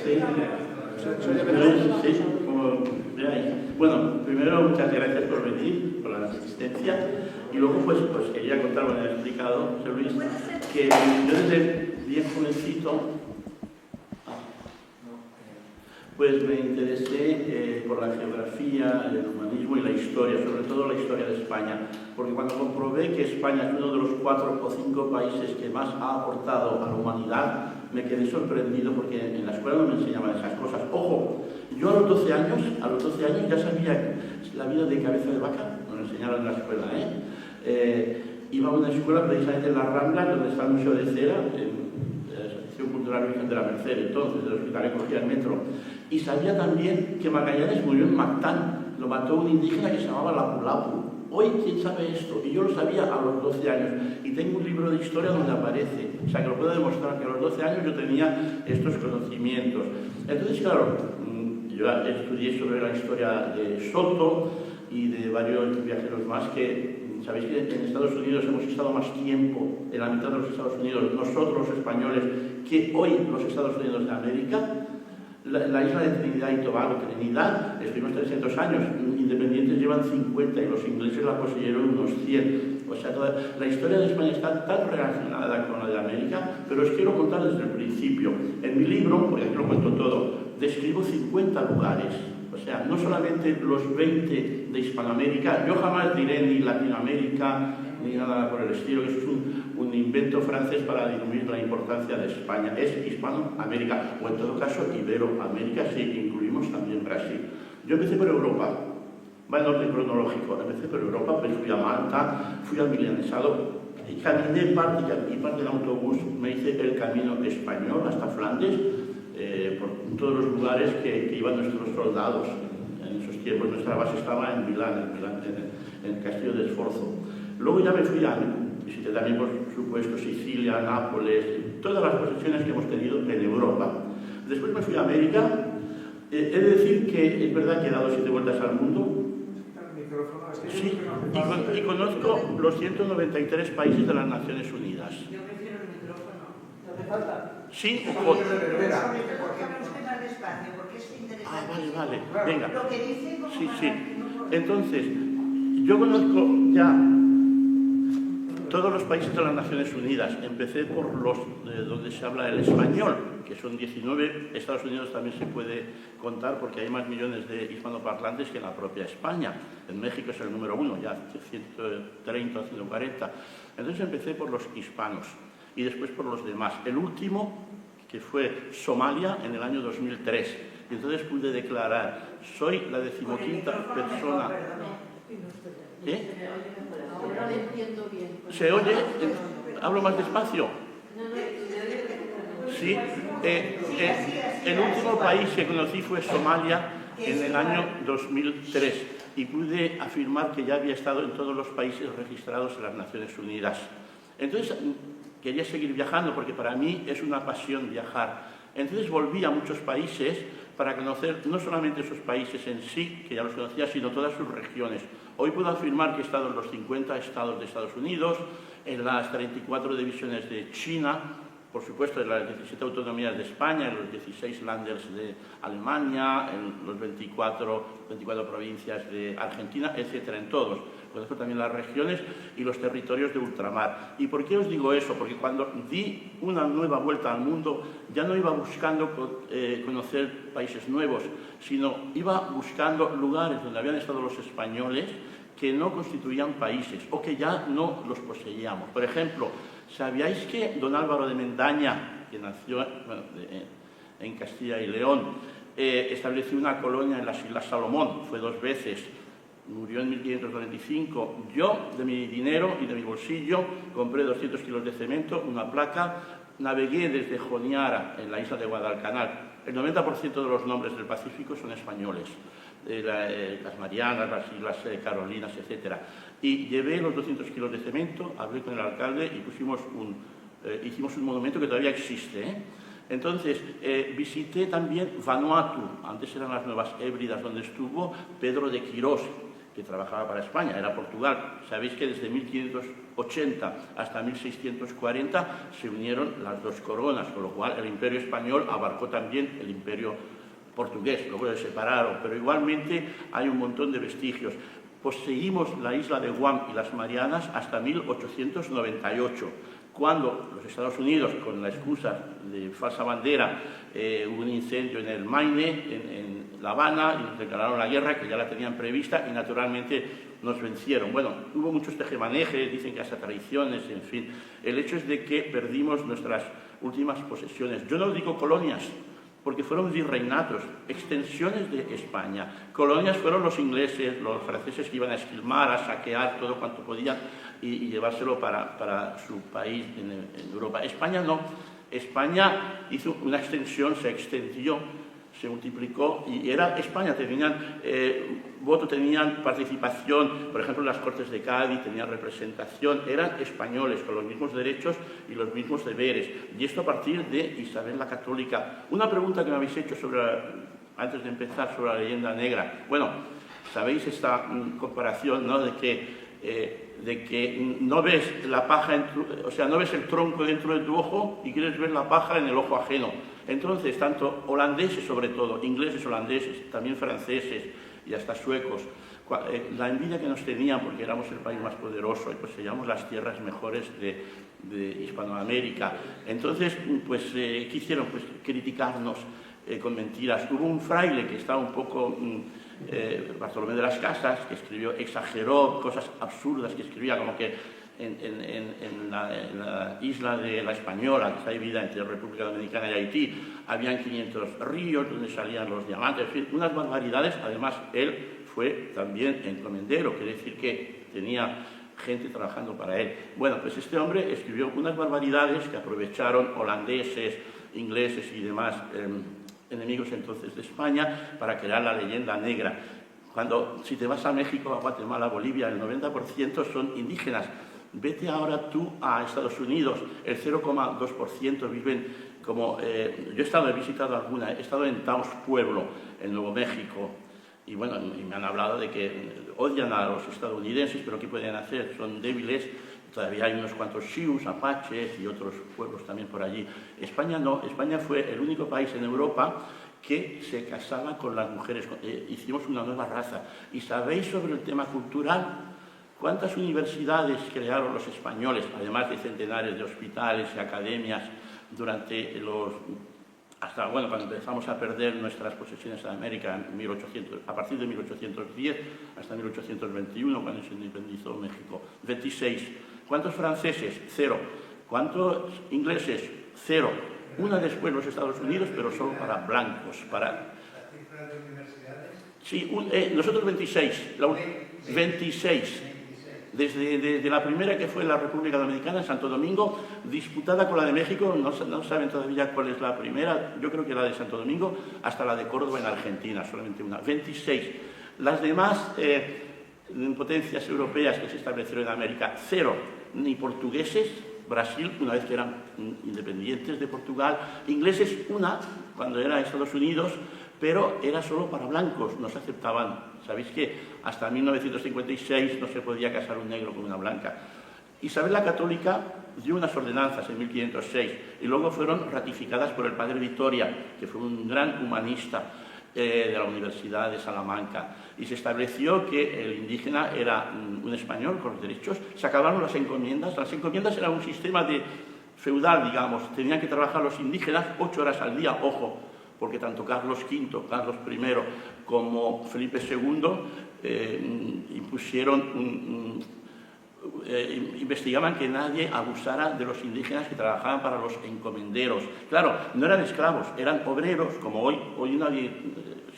Sí, sí, como veáis. Bueno, primero muchas gracias por venir, por la asistencia, y luego pues quería contar, bueno, he explicado, José Luis, que yo desde bien jovencito pues me interesé por la geografía, el humanismo y la historia, sobre todo la historia de España, porque cuando comprobé que España es uno de los 4 o 5 países que más ha aportado a la humanidad, me quedé sorprendido porque en la escuela no me enseñaban esas cosas. Ojo, yo a los 12 años ya sabía la vida de cabeza de vaca, nos enseñaron en la escuela, iba a una escuela precisamente en la Rambla, donde está el Museo de Cera, Cultural Virgen de la Merced, entonces, del hospital cogía el metro. Y sabía también que Magallanes murió en Mactán, lo mató un indígena que se llamaba Lapu Lapu. Hoy, ¿quién sabe esto? Y yo lo sabía a los 12 años. Y tengo un libro de historia donde aparece. O sea, que lo puedo demostrar que a los 12 años yo tenía estos conocimientos. Entonces, claro, yo estudié sobre la historia de Soto y de varios viajeros más que... Sabéis que en Estados Unidos hemos estado más tiempo, en la mitad de los Estados Unidos, nosotros los españoles, que hoy los Estados Unidos de América. La isla de Trinidad y Tobago, Trinidad, estuvimos 300 años, independientes llevan 50 y los ingleses la poseyeron unos 100. O sea, la historia de España está tan relacionada con la de América, pero os quiero contar desde el principio. En mi libro, porque aquí lo cuento todo, describo 50 lugares. O sea, no solamente los 20 de Hispanoamérica, yo jamás diré ni Latinoamérica, ni nada por el estilo, eso es un invento francés para disminuir la importancia de España. Es Hispanoamérica, o en todo caso Iberoamérica, sí, incluimos también Brasil. Yo empecé por Europa, va en orden cronológico, empecé por Europa, pues fui a Malta, fui al Milanesado, y caminé parte en autobús, me hice el camino español hasta Flandes, por todos los lugares que iban nuestros soldados. En esos tiempos nuestra base estaba en Milán, en el castillo de Sforzo. Luego ya me fui a, visité también por supuesto Sicilia, Nápoles, todas las posesiones que hemos tenido en Europa. Después me fui a América. He de decir que es verdad que he dado 7 vueltas al mundo. Sí, y conozco los 193 países de las Naciones Unidas. Yo prefiero el micrófono. ¿No hace falta? Sí, vale, venga. Lo que dice como sí. Entonces, yo conozco ya todos los países de las Naciones Unidas. Empecé por los donde se habla el español, que son 19. Estados Unidos también se puede contar porque hay más millones de hispanoparlantes que en la propia España. En México es el número 1, ya 130 o 140. Entonces empecé por los hispanos y después por los demás. El último, que fue Somalia en el año 2003. Y entonces pude declarar, soy la 15ª persona... Ahora lo entiendo bien. ¿Se oye? ¿Hablo más despacio? Sí. El último país que conocí fue Somalia en el año 2003 y pude afirmar que ya había estado en todos los países registrados en las Naciones Unidas. Entonces quería seguir viajando porque para mí es una pasión viajar. Entonces volví a muchos países para conocer no solamente esos países en sí, que ya los conocía, sino todas sus regiones. Hoy puedo afirmar que he estado en los 50 estados de Estados Unidos, en las 34 divisiones de China, por supuesto en las 17 autonomías de España, en los 16 Länders de Alemania, en los 24 provincias de Argentina, etcétera, en todos. Conozco también las regiones y los territorios de ultramar. ¿Y por qué os digo eso? Porque cuando di una nueva vuelta al mundo, ya no iba buscando conocer países nuevos, sino iba buscando lugares donde habían estado los españoles que no constituían países o que ya no los poseíamos. Por ejemplo, ¿sabíais que don Álvaro de Mendaña, que nació en Castilla y León, estableció una colonia en las Islas Salomón? Fue 2 veces. Murió en 1545. Yo, de mi dinero y de mi bolsillo, compré 200 kilos de cemento, una placa, navegué desde Joniara, en la isla de Guadalcanal. El 90% de los nombres del Pacífico son españoles. Las Marianas, las Islas Carolinas, etc. Y llevé los 200 kilos de cemento, hablé con el alcalde y hicimos un monumento que todavía existe. Entonces, visité también Vanuatu, antes eran las Nuevas Hébridas, donde estuvo Pedro de Quirós, que trabajaba para España, era Portugal. Sabéis que desde 1580 hasta 1640 se unieron las dos coronas, con lo cual el Imperio español abarcó también el Imperio portugués, luego se separaron, pero igualmente hay un montón de vestigios. Poseímos la isla de Guam y las Marianas hasta 1898, cuando los Estados Unidos, con la excusa de falsa bandera, hubo un incendio en el Maine, en La Habana, y nos declararon la guerra, que ya la tenían prevista, y naturalmente nos vencieron. Bueno, hubo muchos tejemanejes, dicen que hasta traiciones, en fin. El hecho es de que perdimos nuestras últimas posesiones. Yo no digo colonias, porque fueron virreinatos, extensiones de España. Colonias fueron los ingleses, los franceses que iban a esquilmar, a saquear todo cuanto podían y llevárselo para su país en Europa. España no. España hizo una extensión, se extendió, se multiplicó y era España. Tenían voto, tenían participación, por ejemplo, en las Cortes de Cádiz, tenían representación, eran españoles con los mismos derechos y los mismos deberes. Y esto a partir de Isabel la Católica. Una pregunta que me habéis hecho antes de empezar sobre la leyenda negra. Bueno, sabéis esta comparación, ¿no?, de que no ves la paja, o sea, no ves el tronco dentro de tu ojo y quieres ver la paja en el ojo ajeno. Entonces, tanto holandeses sobre todo, ingleses, holandeses, también franceses y hasta suecos, la envidia que nos tenían porque éramos el país más poderoso y poseíamos las tierras mejores de Hispanoamérica. Entonces, pues, ¿qué hicieron? Pues criticarnos con mentiras. Hubo un fraile que estaba un poco... Bartolomé de las Casas, que exageró cosas absurdas, que escribía como que en la isla de La Española, que está dividida entre República Dominicana y Haití, habían 500 ríos donde salían los diamantes, en fin, unas barbaridades. Además, él fue también encomendero, quiere decir que tenía gente trabajando para él. Bueno, pues este hombre escribió unas barbaridades que aprovecharon holandeses, ingleses y demás enemigos entonces de España para crear la leyenda negra. Si te vas a México, a Guatemala, a Bolivia, el 90% son indígenas. Vete ahora tú a Estados Unidos, el 0,2% viven como... yo he visitado alguna, he estado en Taos Pueblo, en Nuevo México, y bueno, me han hablado de que odian a los estadounidenses, pero ¿qué pueden hacer? Son débiles. Todavía hay unos cuantos Sioux, apaches y otros pueblos también por allí. España no. España fue el único país en Europa que se casaba con las mujeres. Hicimos una nueva raza. ¿Y sabéis sobre el tema cultural? ¿Cuántas universidades crearon los españoles, además de centenares de hospitales y academias durante hasta cuando empezamos a perder nuestras posesiones en América a partir de 1810 hasta 1821, cuando se independizó México? 26. ¿Cuántos franceses? 0. ¿Cuántos ingleses? 0. Una después los Estados Unidos, pero solo para blancos. ¿La cifra de universidades? Sí, nosotros 26. 26. Desde la primera, que fue la República Dominicana, en Santo Domingo, disputada con la de México, no saben todavía cuál es la primera, yo creo que la de Santo Domingo, hasta la de Córdoba en Argentina, solamente una. 26. Las demás potencias europeas que se establecieron en América, 0. Ni portugueses, Brasil, una vez que eran independientes de Portugal, ingleses, una, cuando era Estados Unidos, pero era solo para blancos, no se aceptaban. Sabéis que hasta 1956 no se podía casar un negro con una blanca. Isabel la Católica dio unas ordenanzas en 1506 y luego fueron ratificadas por el padre Vitoria, que fue un gran humanista de la Universidad de Salamanca, y se estableció que el indígena era un español con los derechos. Se acabaron las encomiendas. Las encomiendas eran un sistema feudal, digamos. Tenían que trabajar los indígenas 8 horas al día, ojo, porque tanto Carlos V, Carlos I como Felipe II investigaban que nadie abusara de los indígenas que trabajaban para los encomenderos. Claro, no eran esclavos, eran obreros, como hoy. Hoy nadie,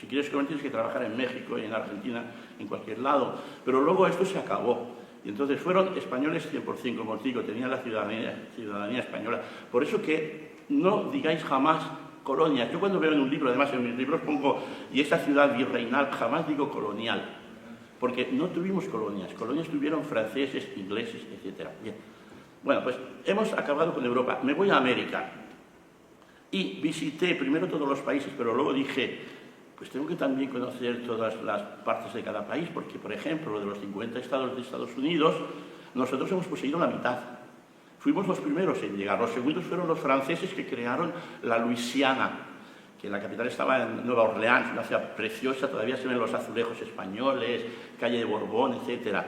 si quieres comer, tienes que trabajar en México y en Argentina, en cualquier lado. Pero luego esto se acabó. Y entonces fueron españoles 100%, como os digo, tenían la ciudadanía española. Por eso que no digáis jamás colonias. Yo cuando veo en un libro, además en mis libros pongo, y esta ciudad virreinal, jamás digo colonial. Porque no tuvimos colonias. Colonias tuvieron franceses, ingleses, etc. Bien. Bueno, pues hemos acabado con Europa. Me voy a América. Y visité primero todos los países, pero luego dije, pues tengo que también conocer todas las partes de cada país, porque, por ejemplo, de los 50 estados de Estados Unidos, nosotros hemos poseído la mitad. Fuimos los primeros en llegar. Los segundos fueron los franceses que crearon la Luisiana, que la capital estaba en Nueva Orleans, una ciudad preciosa, todavía se ven los azulejos españoles, calle de Borbón, etc.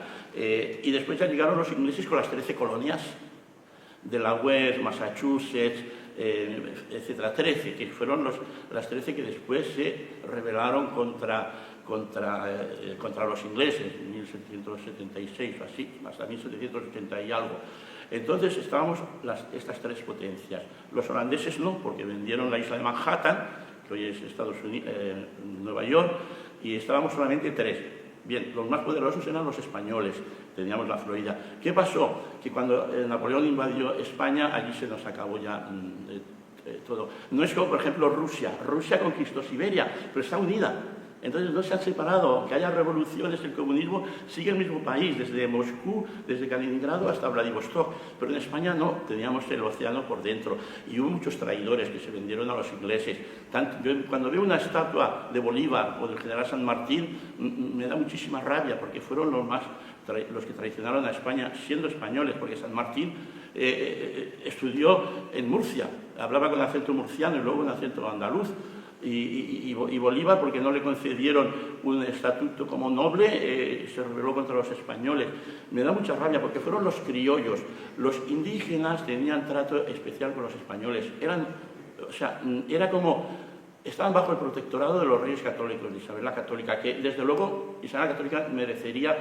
Y después ya llegaron los ingleses con las 13 colonias, Delaware, Massachusetts, etcétera, 13, que fueron las 13 que después se rebelaron contra los ingleses, en 1776 o así, hasta 1780 y algo. Entonces estábamos estas tres potencias. Los holandeses no, porque vendieron la isla de Manhattan, que hoy es Estados Unidos, Nueva York, y estábamos solamente tres. Bien, los más poderosos eran los españoles, teníamos la Florida. ¿Qué pasó? Que cuando Napoleón invadió España, allí se nos acabó ya todo. No es como, por ejemplo, Rusia. Rusia conquistó Siberia, pero está unida. Entonces no se han separado. Aunque haya revoluciones, el comunismo sigue el mismo país, desde Moscú, desde Kaliningrado hasta Vladivostok. Pero en España no, teníamos el océano por dentro. Y hubo muchos traidores que se vendieron a los ingleses. Yo, cuando veo una estatua de Bolívar o del general San Martín, me da muchísima rabia, porque fueron los que traicionaron a España siendo españoles, porque San Martín estudió en Murcia, hablaba con acento murciano y luego con acento andaluz. Y Bolívar, porque no le concedieron un estatuto como noble, se rebeló contra los españoles. Me da mucha rabia, porque fueron los criollos. Los indígenas tenían trato especial con los españoles. Era como... Estaban bajo el protectorado de los reyes católicos, de Isabel la Católica, que desde luego Isabel la Católica merecería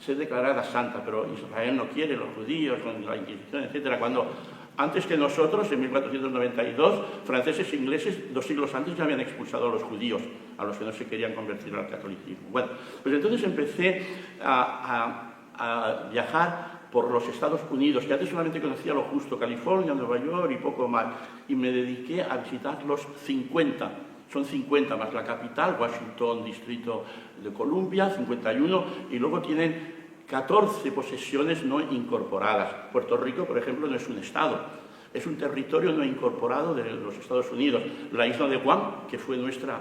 ser declarada santa, pero Israel no quiere, los judíos, con la Inquisición, etc. Cuando... Antes que nosotros, en 1492, franceses e ingleses, 2 siglos antes, ya habían expulsado a los judíos, a los que no se querían convertir al catolicismo. Bueno, pues entonces empecé a viajar por los Estados Unidos, que antes solamente conocía lo justo, California, Nueva York y poco más, y me dediqué a visitar los 50. Son 50 más la capital, Washington, Distrito de Columbia, 51, y luego tienen 14 posesiones no incorporadas. Puerto Rico, por ejemplo, no es un estado, es un territorio no incorporado de los Estados Unidos. La isla de Guam, que fue nuestra...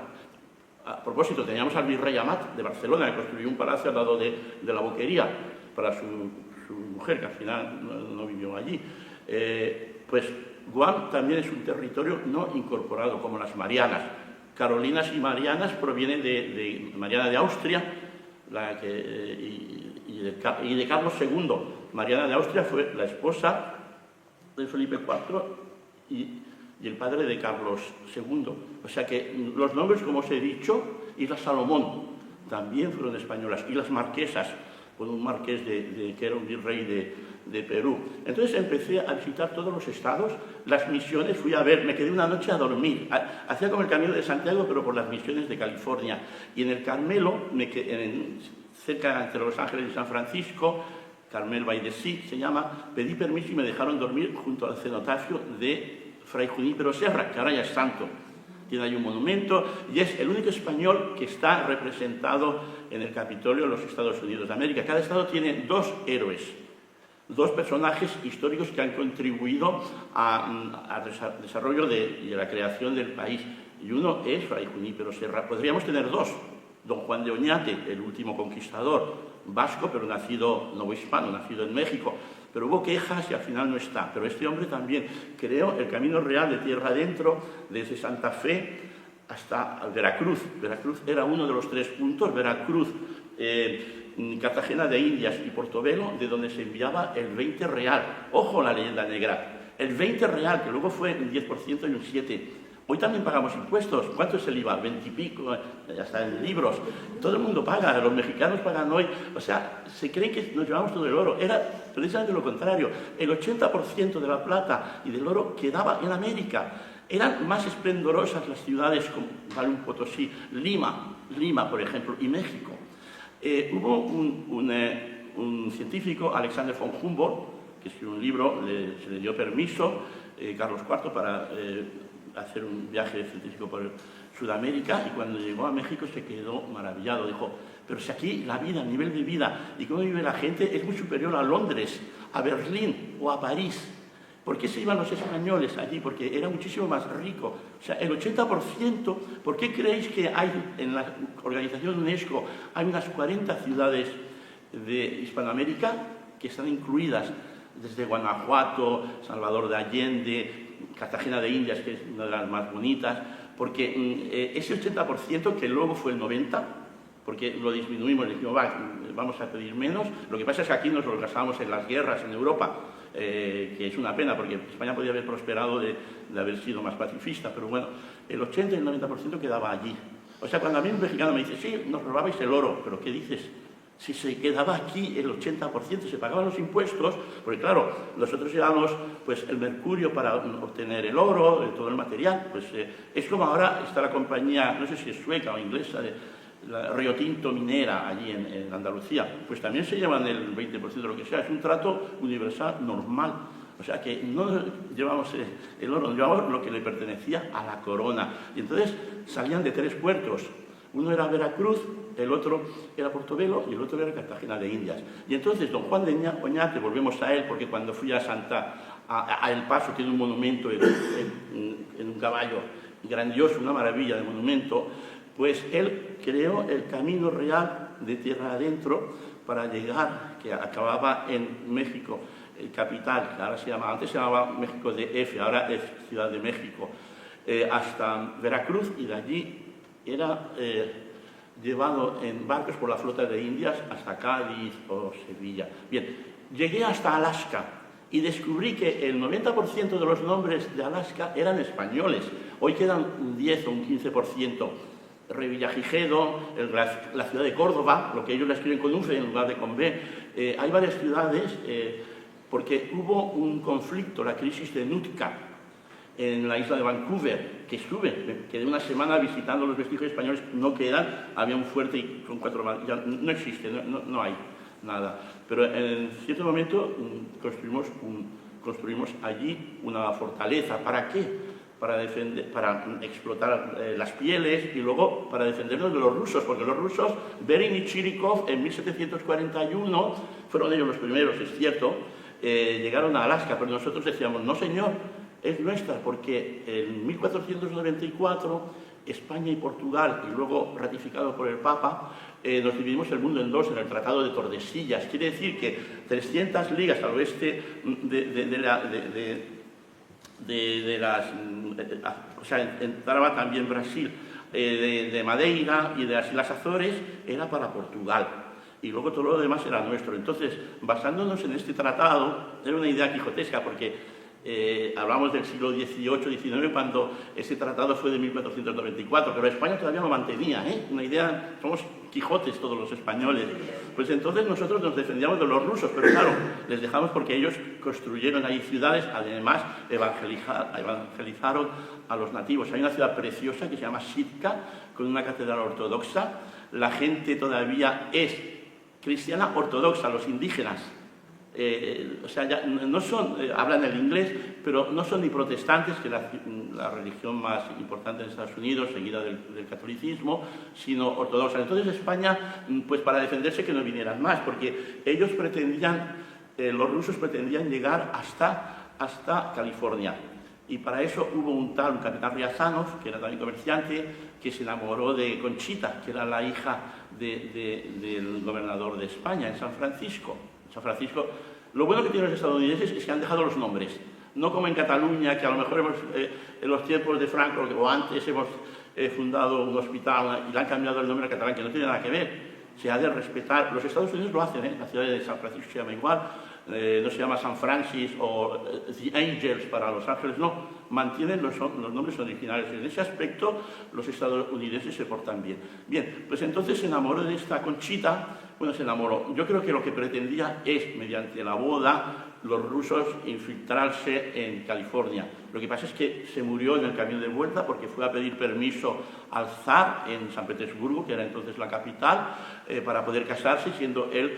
A propósito, teníamos al virrey Amat de Barcelona, que construyó un palacio al lado de la Boquería para su mujer, que al final no vivió allí. Pues Guam también es un territorio no incorporado, como las Marianas. Carolinas y Marianas provienen de Mariana de Austria, y de Carlos II. Mariana de Austria fue la esposa de Felipe IV y el padre de Carlos II. O sea que los nombres, como os he dicho, Isla Salomón también fueron españolas, y las marquesas, con un marqués que era un virrey de Perú. Entonces empecé a visitar todos los estados, las misiones, fui a ver, me quedé una noche a dormir. Hacía como el Camino de Santiago, pero por las misiones de California. Y en el Carmelo, cerca entre Los Ángeles y San Francisco, Carmel by the Sea se llama, pedí permiso y me dejaron dormir junto al cenotafio de Fray Junípero Serra, que ahora ya es santo. Tiene ahí un monumento y es el único español que está representado en el Capitolio de los Estados Unidos de América. Cada estado tiene 2 héroes, 2 personajes históricos que han contribuido al desarrollo y a la creación del país. Y uno es Fray Junípero Serra. Podríamos tener 2. Don Juan de Oñate, el último conquistador vasco, pero nacido, no hispano, nacido en México. Pero hubo quejas y al final no está. Pero este hombre también creó el camino real de tierra adentro, desde Santa Fe hasta Veracruz. Veracruz era uno de los 3 puntos. Veracruz, Cartagena de Indias y Portobelo, de donde se enviaba el 20 real. Ojo la leyenda negra. El 20 real, que luego fue un 10% y un 7%. Hoy también pagamos impuestos. ¿Cuánto es el IVA? 20 y pico, ya está en libros. Todo el mundo paga, los mexicanos pagan hoy. O sea, se cree que nos llevamos todo el oro. Era precisamente lo contrario. El 80% de la plata y del oro quedaba en América. Eran más esplendorosas las ciudades como Galún Potosí, Lima, por ejemplo, y México. Hubo un científico, Alexander von Humboldt, que escribió un libro, se le dio permiso, Carlos IV, para hacer un viaje científico por Sudamérica, y cuando llegó a México se quedó maravillado. Dijo, pero si aquí la vida, el nivel de vida y cómo vive la gente es muy superior a Londres, a Berlín o a París. ¿Por qué se iban los españoles allí? Porque era muchísimo más rico. O sea, el 80%, ¿por qué creéis que hay en la organización UNESCO hay unas 40 ciudades de Hispanoamérica que están incluidas? Desde Guanajuato, Salvador de Allende, Cartagena de Indias, que es una de las más bonitas, porque ese 80% que luego fue el 90%, porque lo disminuimos, dijimos, vamos a pedir menos. Lo que pasa es que aquí nos lo gastamos en las guerras en Europa, que es una pena, porque España podría haber prosperado de haber sido más pacifista, pero bueno, el 80 y el 90% quedaba allí. O sea, cuando a mí un mexicano me dice, sí, nos robabais el oro, pero ¿qué dices? Si se quedaba aquí el 80%, se pagaban los impuestos, porque claro, nosotros llevamos pues, el mercurio para obtener el oro, todo el material, pues es como ahora está la compañía, no sé si es sueca o inglesa, la Río Tinto minera allí en Andalucía, pues también se llevan el 20% de lo que sea, es un trato universal normal. O sea que no llevamos el oro, llevamos lo que le pertenecía a la corona. Y entonces salían de 3 puertos. Uno era Veracruz, el otro era Portobelo y el otro era Cartagena de Indias. Y entonces don Juan de Oñate, volvemos a él, porque cuando fui a El Paso tiene un monumento en un caballo grandioso, una maravilla de monumento, pues él creó el camino real de tierra adentro para llegar, que acababa en México, capital, que ahora antes se llamaba México DF, ahora es Ciudad de México, hasta Veracruz, y de allí era llevado en barcos por la flota de Indias hasta Cádiz o Sevilla. Bien, llegué hasta Alaska y descubrí que el 90% de los nombres de Alaska eran españoles. Hoy quedan un 10 o un 15%. Revillagigedo, la ciudad de Córdoba, lo que ellos la escriben con V en lugar de con B. Hay varias ciudades porque hubo un conflicto, la crisis de Nootka, en la isla de Vancouver, que estuve, me quedé una semana visitando los vestigios españoles, no quedan, había un fuerte y con 4 ya no existe, no hay nada. Pero en cierto momento construimos allí una fortaleza. ¿Para qué? Para explotar las pieles y luego para defendernos de los rusos, porque los rusos, Bering y Chirikov, en 1741, fueron ellos los primeros, es cierto, llegaron a Alaska, pero nosotros decíamos, no señor, es nuestra, porque en 1494 España y Portugal, y luego ratificado por el Papa, nos dividimos el mundo en 2 en el Tratado de Tordesillas. Quiere decir que 300 ligas al oeste o sea, entraba también Brasil, de Madeira y de las Islas Azores, era para Portugal. Y luego todo lo demás era nuestro. Entonces, basándonos en este tratado, era una idea quijotesca, porque hablamos del siglo XVIII, XIX, cuando ese tratado fue de 1494, pero España todavía lo mantenía, una idea, somos Quijotes todos los españoles. Pues entonces nosotros nos defendíamos de los rusos, pero claro, les dejamos porque ellos construyeron ahí ciudades, además evangelizaron a los nativos. Hay una ciudad preciosa que se llama Sitka, con una catedral ortodoxa. La gente todavía es cristiana ortodoxa, los indígenas. O sea, ya no son, hablan el inglés, pero no son ni protestantes, que es la religión más importante en Estados Unidos, seguida del catolicismo, sino ortodoxa. Entonces España, pues para defenderse que no vinieran más, porque ellos pretendían, los rusos pretendían llegar hasta California. Y para eso hubo un capitán Riazanov, que era también comerciante, que se enamoró de Conchita, que era la hija del gobernador de España, en San Francisco. Lo bueno que tienen los estadounidenses es que han dejado los nombres. No como en Cataluña, que a lo mejor en los tiempos de Franco o antes hemos fundado un hospital y le han cambiado el nombre al catalán, que no tiene nada que ver. Se ha de respetar. Los Estados Unidos lo hacen, la ciudad de San Francisco se llama igual, no se llama San Francis o The Angels para Los Ángeles, no. Mantienen los nombres originales. En ese aspecto los estadounidenses se portan bien. Bien, pues entonces se enamoró de esta Conchita. Bueno, se enamoró. Yo creo que lo que pretendía es, mediante la boda, los rusos infiltrarse en California. Lo que pasa es que se murió en el camino de vuelta porque fue a pedir permiso al zar en San Petersburgo, que era entonces la capital, para poder casarse, siendo él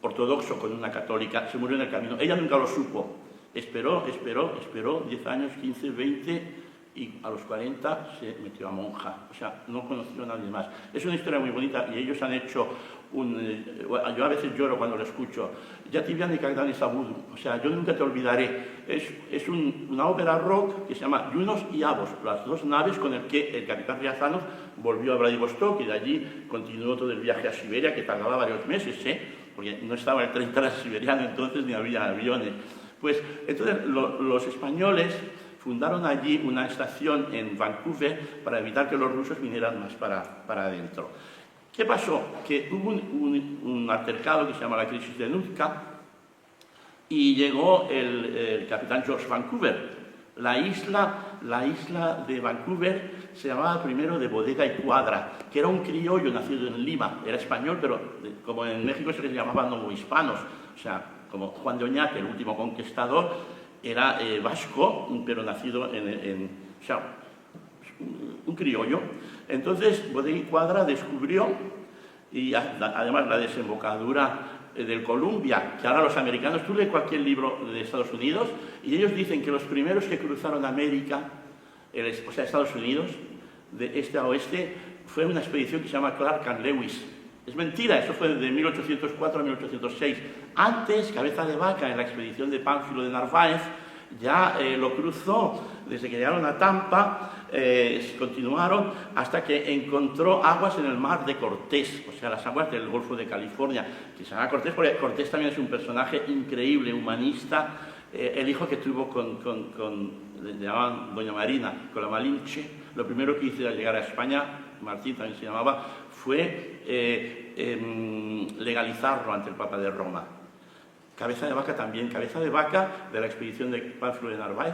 ortodoxo con una católica. Se murió en el camino. Ella nunca lo supo. Esperó 10 años, 15, 20, y a los 40 se metió a monja, o sea, no conoció a nadie más. Es una historia muy bonita y ellos han hecho yo a veces lloro cuando lo escucho, Ya ti viene Cagdani Sabudu, o sea, yo nunca te olvidaré. Es una ópera rock que se llama Junos y Avos, las dos naves con el que el capitán Riazanov volvió a Vladivostok y de allí continuó todo el viaje a Siberia, que tardaba varios meses, porque no estaba el tren transsiberiano entonces ni había aviones. Pues entonces los españoles fundaron allí una estación en Vancouver para evitar que los rusos vinieran más para adentro. ¿Qué pasó? Que hubo un altercado que se llama la crisis de Nootka y llegó el capitán George Vancouver. La isla de Vancouver se llamaba primero de Bodega y Cuadra, que era un criollo nacido en Lima. Era español, pero como en México se les llamaban novohispanos, o sea, como Juan de Oñate, el último conquistador, era vasco, pero nacido o sea, un criollo. Entonces, Bodega y Cuadra descubrió, y además la desembocadura del Columbia, que ahora los americanos, tú lees cualquier libro de Estados Unidos, y ellos dicen que los primeros que cruzaron América, o sea, Estados Unidos, de este a oeste, fue una expedición que se llama Clark and Lewis. Es mentira, eso fue de 1804 a 1806. Antes, Cabeza de Vaca, en la expedición de Pánfilo de Narváez, ya lo cruzó desde que llegaron a Tampa, continuaron hasta que encontró aguas en el mar de Cortés, o sea, las aguas del Golfo de California, que se llama Cortés porque Cortés también es un personaje increíble, humanista, el hijo que tuvo le llamaban Doña Marina, con la Malinche. Lo primero que hizo al llegar a España, Martín también se llamaba, fue legalizarlo ante el Papa de Roma. Cabeza de Vaca también. Cabeza de Vaca, de la expedición de Pánfilo de Narváez,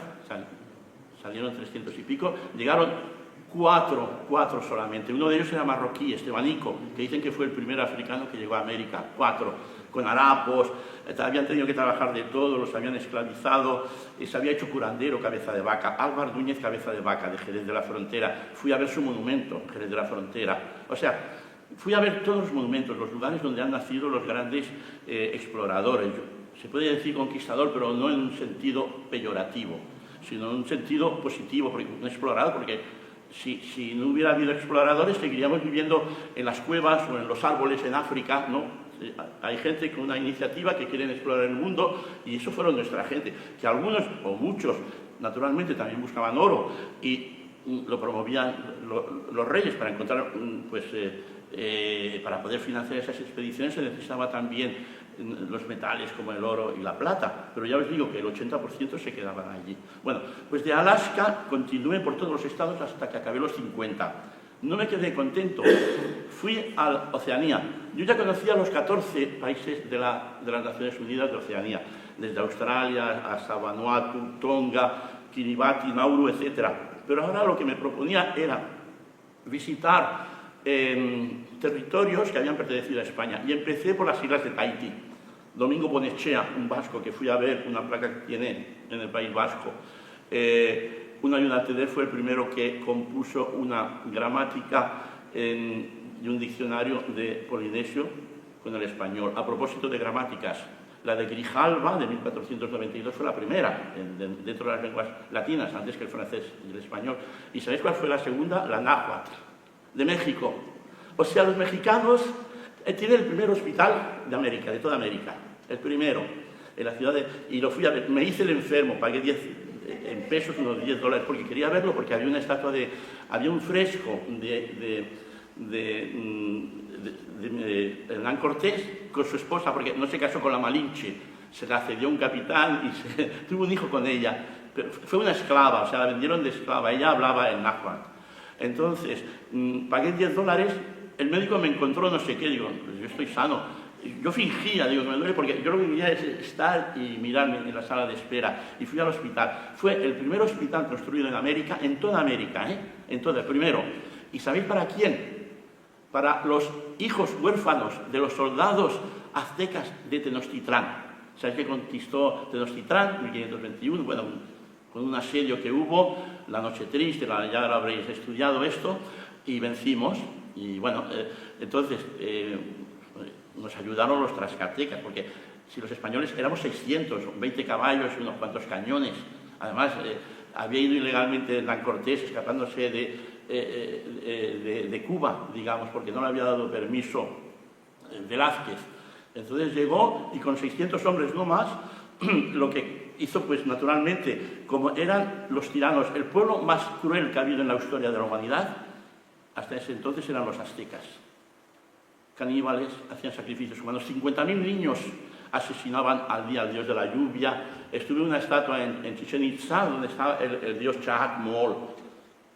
salieron 300 y pico, llegaron cuatro solamente. Uno de ellos era marroquí, Estebanico, que dicen que fue el primer africano que llegó a América. 4, con harapos, habían tenido que trabajar de todo, los habían esclavizado, se había hecho curandero Cabeza de Vaca. Álvar Núñez Cabeza de Vaca, de Jerez de la Frontera. Fui a ver su monumento, Jerez de la Frontera. O sea, fui a ver todos los monumentos, los lugares donde han nacido los grandes exploradores. Se puede decir conquistador, pero no en un sentido peyorativo, sino en un sentido positivo, un explorador, porque si no hubiera habido exploradores seguiríamos viviendo en las cuevas o en los árboles en África, ¿no? Hay gente con una iniciativa que quieren explorar el mundo y eso fueron nuestra gente, que algunos o muchos naturalmente también buscaban oro y lo promovían los reyes para encontrar, para poder financiar esas expediciones se necesitaba también los metales como el oro y la plata, pero ya os digo que el 80% se quedaban allí. Bueno, pues de Alaska continué por todos los estados hasta que acabé los 50. No me quedé contento, fui a Oceanía. Yo ya conocía los 14 países de las Naciones Unidas de Oceanía, desde Australia hasta Vanuatu, Tonga, Kiribati, Nauru, etc. Pero ahora lo que me proponía era visitar territorios que habían pertenecido a España. Y empecé por las islas de Tahití. Domingo Bonechea, un vasco que fui a ver, una placa que tiene en el País Vasco. Un ayudante de él fue el primero que compuso una gramática y un diccionario de polinesio con el español. A propósito de gramáticas, la de Grijalva, de 1492, fue la primera dentro de las lenguas latinas, antes que el francés y el español. ¿Y sabéis cuál fue la segunda? La náhuatl, de México. O sea, los mexicanos tienen el primer hospital de América, de toda América, el primero, en la ciudad y lo fui a ver, me hice el enfermo, pagué en pesos unos $10, porque quería verlo, porque había una estatua había un fresco de Hernán Cortés con su esposa, porque no se casó con la Malinche, se la cedió un capitán y tuvo un hijo con ella, pero fue una esclava, o sea, la vendieron de esclava, ella hablaba en náhuatl. Entonces, pagué $10, el médico me encontró no sé qué, digo, pues yo estoy sano. Yo fingía, digo, me duele porque yo lo que quería es estar y mirarme en la sala de espera. Y fui al hospital. Fue el primer hospital construido en América, en toda América, en toda, el primero. ¿Y sabéis para quién? Para los hijos huérfanos de los soldados aztecas de Tenochtitlán. ¿Sabéis que conquistó Tenochtitlán en 1521? Bueno, con un asedio que hubo, la noche triste, ya lo habréis estudiado esto, y vencimos. Y bueno, entonces nos ayudaron los tlaxcaltecas, porque si los españoles éramos 600, 20 caballos y unos cuantos cañones, además había ido ilegalmente Hernán Cortés, escapándose de Cuba, digamos, porque no le había dado permiso Velázquez. Entonces llegó y con 600 hombres no más, lo que hizo, pues naturalmente, como eran los tiranos, el pueblo más cruel que ha habido en la historia de la humanidad, hasta ese entonces eran los aztecas. Caníbales, hacían sacrificios humanos, 50.000 niños asesinaban al dios de la lluvia. Estuve en una estatua en Chichén Itzá, donde estaba el dios Chahat Mol,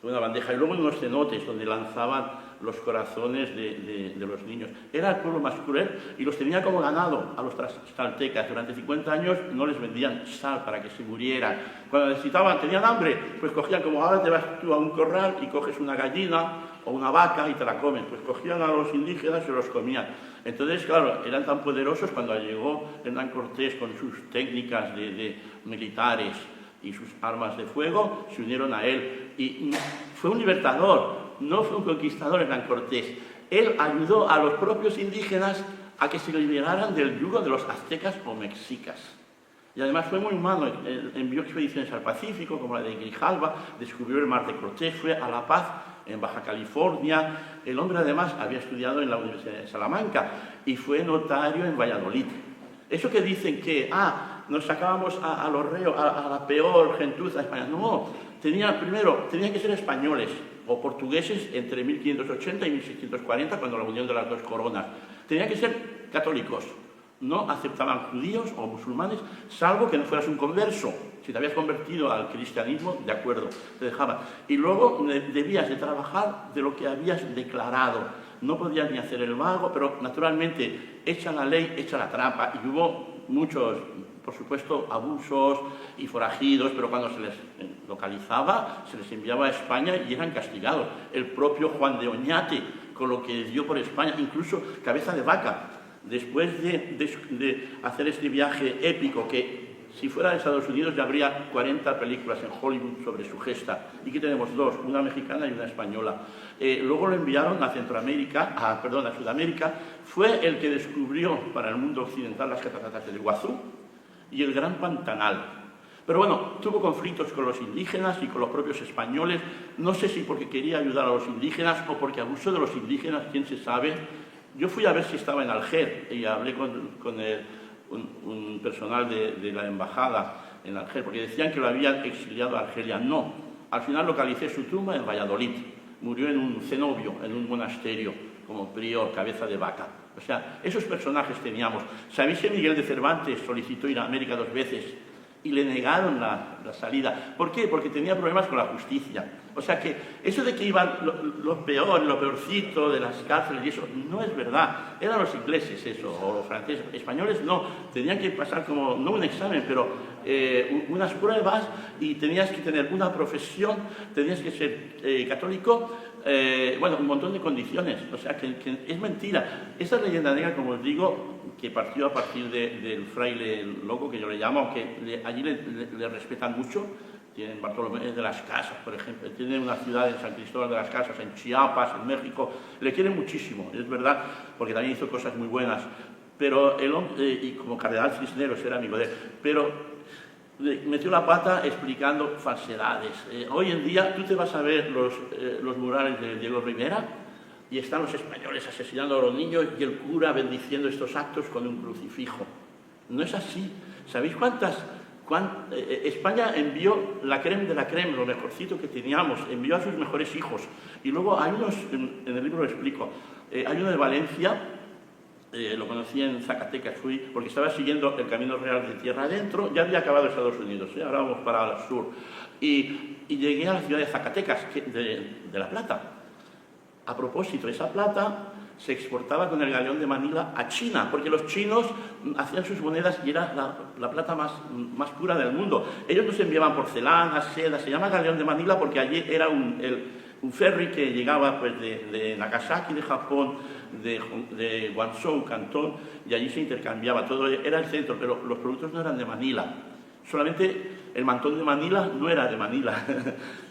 una bandeja, y luego en unos cenotes donde lanzaban los corazones de los niños. Era el pueblo más cruel y los tenía como ganado a los tlaxcaltecas. Durante 50 años no les vendían sal para que se murieran. Cuando necesitaban, tenían hambre, pues cogían, como ahora te vas tú a un corral y coges una gallina o una vaca y te la comes, pues cogían a los indígenas y se los comían. Entonces, claro, eran tan poderosos cuando llegó Hernán Cortés con sus técnicas de militares y sus armas de fuego, se unieron a él. Y fue un libertador, no fue un conquistador Hernán Cortés. Él ayudó a los propios indígenas a que se liberaran del yugo de los aztecas o mexicas. Y además fue muy humano, envió expediciones al Pacífico, como la de Grijalva, descubrió el Mar de Cortés, fue a La Paz, en Baja California. El hombre además había estudiado en la Universidad de Salamanca y fue notario en Valladolid. Eso que dicen que, nos sacábamos a los reos, a la peor gentuza de España. No, tenían que ser españoles o portugueses entre 1580 y 1640, cuando la unión de las dos coronas. Tenían que ser católicos. No aceptaban judíos o musulmanes, salvo que no fueras un converso. Si te habías convertido al cristianismo, de acuerdo, te dejaban. Y luego debías de trabajar de lo que habías declarado. No podías ni hacer el vago, pero naturalmente, hecha la ley, hecha la trampa. Y hubo muchos, por supuesto, abusos y forajidos, pero cuando se les localizaba, se les enviaba a España y eran castigados. El propio Juan de Oñate, con lo que dio por España, incluso Cabeza de Vaca. Después de hacer este viaje épico, que si fuera de Estados Unidos ya habría 40 películas en Hollywood sobre su gesta, y aquí tenemos dos, una mexicana y una española. Luego lo enviaron a a Sudamérica. Fue el que descubrió para el mundo occidental las cataratas del Iguazú y el Gran Pantanal. Pero bueno, tuvo conflictos con los indígenas y con los propios españoles. No sé si porque quería ayudar a los indígenas o porque abusó de los indígenas, quién se sabe. Yo fui a ver si estaba en Alger y hablé con un personal de la embajada en Alger, porque decían que lo habían exiliado a Argelia. No, al final localicé su tumba en Valladolid. Murió en un cenobio, en un monasterio, como prior, Cabeza de Vaca. O sea, esos personajes teníamos. ¿Sabéis que Miguel de Cervantes solicitó ir a América 2 veces y le negaron la salida? ¿Por qué? Porque tenía problemas con la justicia. O sea que eso de que iban lo peorcito de las cárceles y eso, no es verdad. Eran los ingleses eso, o los franceses. Españoles no, tenían que pasar como, no un examen, pero unas pruebas, y tenías que tener una profesión, tenías que ser católico, bueno, un montón de condiciones. O sea que es mentira. Esa leyenda negra, como os digo, que partió a partir del fraile loco, que yo le llamo, aunque allí le respetan mucho. Tienen Bartolomé de las Casas, por ejemplo, tienen una ciudad en San Cristóbal de las Casas, en Chiapas, en México. Le quieren muchísimo, es verdad, porque también hizo cosas muy buenas. Pero el hombre, y como cardenal Cisneros era amigo de él, pero metió la pata explicando falsedades. Hoy en día tú te vas a ver los murales de Diego Rivera y están los españoles asesinando a los niños y el cura bendiciendo estos actos con un crucifijo. No es así. ¿Sabéis España envió la creme de la creme, lo mejorcito que teníamos, envió a sus mejores hijos. Y luego hay unos, en el libro lo explico, hay uno de Valencia, lo conocí en Zacatecas, fui porque estaba siguiendo el camino real de tierra adentro, ya había acabado Estados Unidos, ahora vamos para el sur, y llegué a la ciudad de Zacatecas, de La Plata. A propósito, esa plata se exportaba con el galeón de Manila a China, porque los chinos hacían sus monedas y era la plata más pura del mundo. Ellos nos enviaban porcelana, seda, se llama galeón de Manila porque allí era un ferry que llegaba pues, de Nagasaki, de Japón, de Guangzhou, Cantón, y allí se intercambiaba, todo era el centro, pero los productos no eran de Manila. Solamente el mantón de Manila no era de Manila,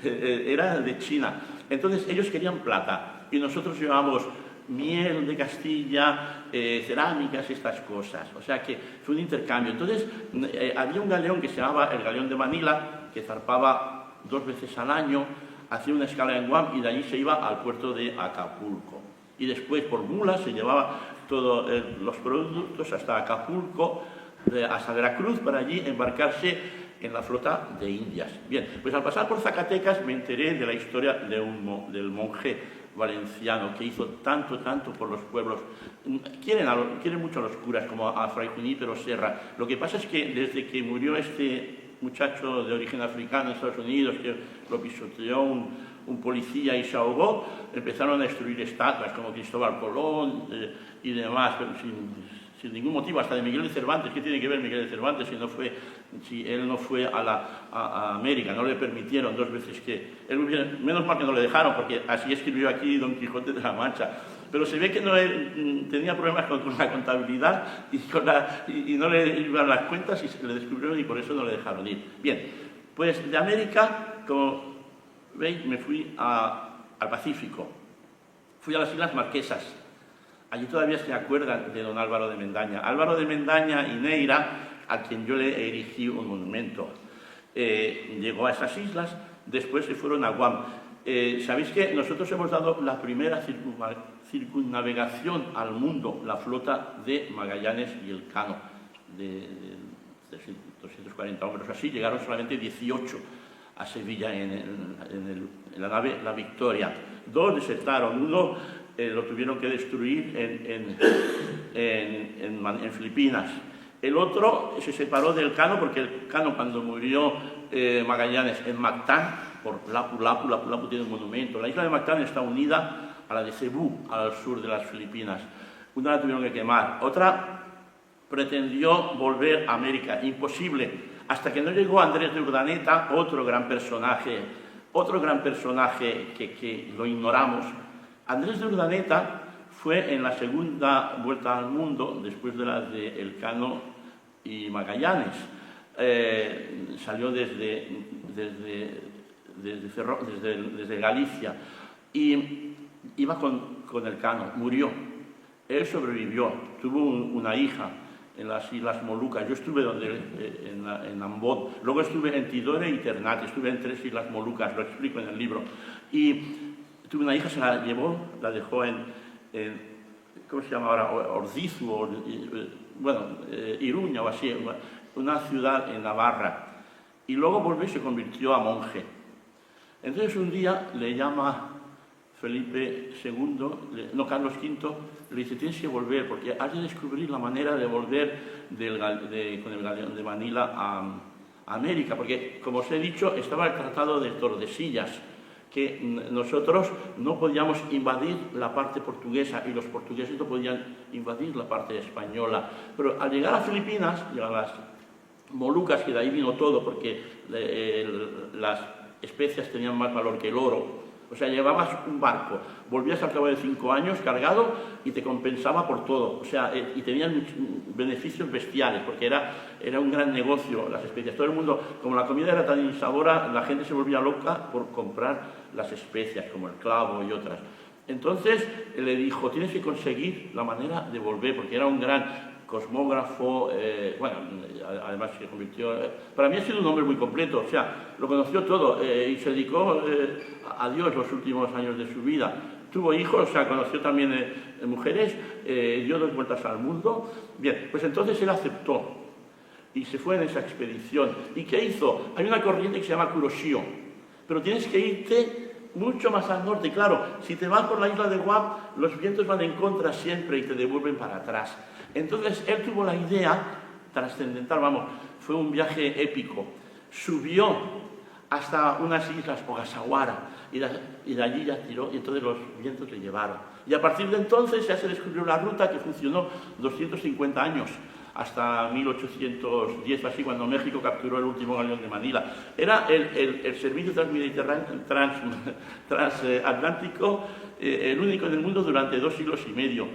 era de China. Entonces ellos querían plata y nosotros llevábamos miel de Castilla, cerámicas, estas cosas. O sea que fue un intercambio. Entonces había un galeón que se llamaba el galeón de Manila, que zarpaba 2 veces al año, hacía una escala en Guam y de allí se iba al puerto de Acapulco. Y después por mula se llevaba todos los productos hasta Acapulco, hasta Veracruz, para allí embarcarse en la flota de Indias. Bien, pues al pasar por Zacatecas me enteré de la historia del monje valenciano que hizo tanto por los pueblos. Quieren mucho a los curas, como a Fray Junípero Serra. Lo que pasa es que desde que murió este muchacho de origen africano en Estados Unidos, que lo pisoteó un policía y se ahogó, empezaron a destruir estatuas como Cristóbal Colón y demás, pero sin ningún motivo, hasta de Miguel de Cervantes. ¿Qué tiene que ver Miguel de Cervantes si él no fue a América? No le permitieron 2 veces que... menos mal que no le dejaron, porque así escribió aquí Don Quijote de la Mancha. Pero se ve que tenía problemas con la contabilidad y no le iban las cuentas y se le descubrieron y por eso no le dejaron ir. Bien, pues de América, como veis, me fui al Pacífico. Fui a las Islas Marquesas. Allí todavía se acuerdan de don Álvaro de Mendaña. Álvaro de Mendaña y Neira, a quien yo le erigí un monumento. Llegó a esas islas, después se fueron a Guam. ¿Sabéis que nosotros hemos dado la primera circunnavegación al mundo, la flota de Magallanes y Elcano, de 240 hombres? Así llegaron solamente 18 a Sevilla en la nave La Victoria. 2 desertaron, uno lo tuvieron que destruir en Filipinas. El otro se separó del Cano porque el Cano, cuando murió Magallanes en Mactán, por Lapu tiene un monumento. La isla de Mactán está unida a la de Cebú, al sur de las Filipinas. Una la tuvieron que quemar, otra pretendió volver a América, imposible, hasta que no llegó Andrés de Urdaneta, otro gran personaje que lo ignoramos. Andrés de Urdaneta fue en la segunda vuelta al mundo, después de la de Elcano y Magallanes. Salió desde Galicia y iba con Elcano, murió. Él sobrevivió, tuvo una hija en las Islas Molucas. Yo estuve en Ambod, luego estuve en Tidore y Ternate, estuve en 3 Islas Molucas, lo explico en el libro. Y tuve una hija, se la llevó, la dejó en ¿cómo se llama ahora? Ordizu, Iruña o así, una ciudad en Navarra. Y luego volvió y se convirtió a monje. Entonces un día le llama Felipe II, Carlos V, le dice: tienes que volver, porque has de descubrir la manera de volver con el galeón de Manila a América, porque, como os he dicho, estaba el Tratado de Tordesillas, que nosotros no podíamos invadir la parte portuguesa y los portugueses no podían invadir la parte española. Pero al llegar a Filipinas y a las Molucas, que de ahí vino todo, porque las especias tenían más valor que el oro, o sea, llevabas un barco, volvías al cabo de 5 años cargado y te compensaba por todo, o sea, y tenían beneficios bestiales, porque era un gran negocio las especias. Todo el mundo, como la comida era tan insabora, la gente se volvía loca por comprar las especias, como el clavo y otras. Entonces le dijo: tienes que conseguir la manera de volver, porque era un gran cosmógrafo, además se convirtió... para mí ha sido un hombre muy completo, o sea, lo conoció todo y se dedicó a Dios los últimos años de su vida. Tuvo hijos, o sea, conoció también mujeres, dio 2 vueltas al mundo. Bien, pues entonces él aceptó y se fue en esa expedición. ¿Y qué hizo? Hay una corriente que se llama Kuroshio, pero tienes que irte mucho más al norte. Claro, si te vas por la isla de Guam, los vientos van en contra siempre y te devuelven para atrás. Entonces él tuvo la idea trascendental, fue un viaje épico. Subió hasta unas islas, Ogasawara, y de allí ya tiró, y entonces los vientos le llevaron. Y a partir de entonces ya se descubrió la ruta que funcionó 250 años, hasta 1810, así, cuando México capturó el último galeón de Manila. Era el servicio transatlántico, el único en el mundo durante 2 siglos y medio.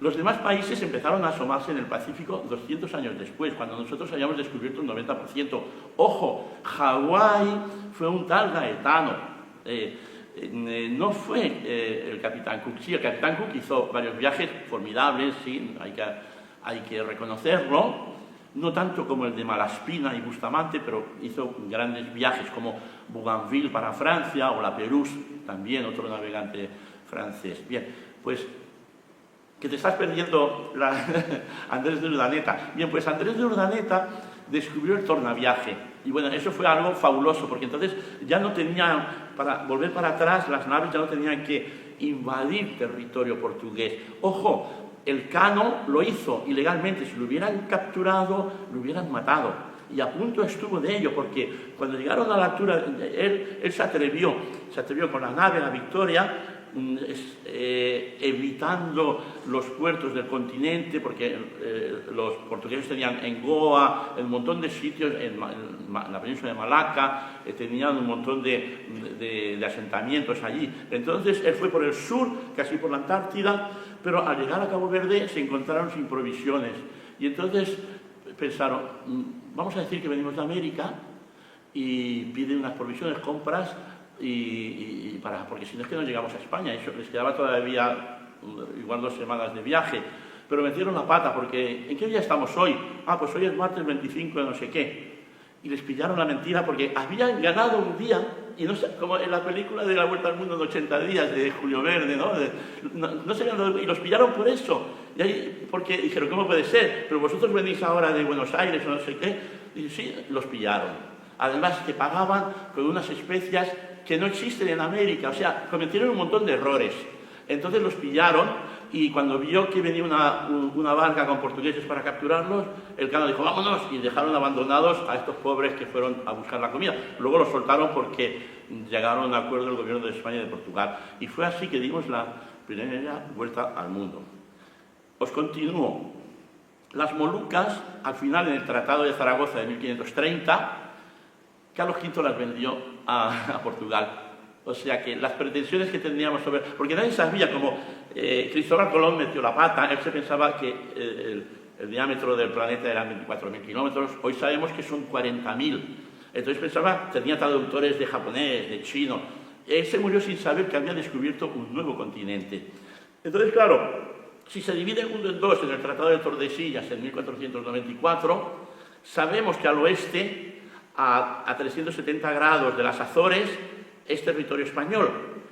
Los demás países empezaron a asomarse en el Pacífico 200 años después, cuando nosotros hayamos descubierto el 90%. ¡Ojo! Hawái fue un tal Gaetano. No fue el Capitán Cook. Sí, el Capitán Cook hizo varios viajes formidables, sí, hay que reconocerlo, no tanto como el de Malaspina y Bustamante, pero hizo grandes viajes como Bougainville para Francia o la Pérouse, también otro navegante francés. Bien, pues que te estás perdiendo Andrés de Urdaneta. Bien, pues Andrés de Urdaneta descubrió el tornaviaje. Y bueno, eso fue algo fabuloso, porque entonces ya no tenían, para volver para atrás, las naves ya no tenían que invadir territorio portugués. Ojo, el Cano lo hizo ilegalmente. Si lo hubieran capturado, lo hubieran matado. Y a punto estuvo de ello, porque cuando llegaron a la altura, él se atrevió con la nave, la Victoria, evitando los puertos del continente, porque los portugueses tenían en Goa, en un montón de sitios, en la península de Malaca, tenían un montón de asentamientos allí. Entonces él fue por el sur, casi por la Antártida, pero al llegar a Cabo Verde se encontraron sin provisiones. Y entonces pensaron, vamos a decir que venimos de América, y piden unas provisiones, compras, porque si no es que no llegamos a España. Eso les quedaba todavía igual 2 semanas de viaje, pero metieron la pata, porque ¿en qué día estamos hoy? Pues hoy es martes 25 de no sé qué, y les pillaron la mentira, porque habían ganado un día, y no sé, como en la película de La Vuelta al Mundo en 80 días de Julio Verne, no sé, y los pillaron por eso, y ahí, porque dijeron, ¿cómo puede ser? Pero vosotros venís ahora de Buenos Aires o no sé qué, y sí, los pillaron. Además que pagaban con unas especias que no existen en América, o sea, cometieron un montón de errores. Entonces los pillaron, y cuando vio que venía una barca con portugueses para capturarlos, el Cano dijo, vámonos, y dejaron abandonados a estos pobres que fueron a buscar la comida. Luego los soltaron porque llegaron a un acuerdo del gobierno de España y de Portugal. Y fue así que dimos la primera vuelta al mundo. Os continúo. Las Molucas, al final, en el Tratado de Zaragoza de 1530, Carlos V las vendió a Portugal. O sea que las pretensiones que tendríamos sobre... Porque nadie sabía, como Cristóbal Colón metió la pata, él se pensaba que el diámetro del planeta eran 24.000 kilómetros, hoy sabemos que son 40.000. Entonces pensaba, tenía traductores de japonés, de chino. Él se murió sin saber que había descubierto un nuevo continente. Entonces, claro, si se divide el mundo en dos en el Tratado de Tordesillas en 1494, sabemos que al oeste, a 370 grados de las Azores, es territorio español.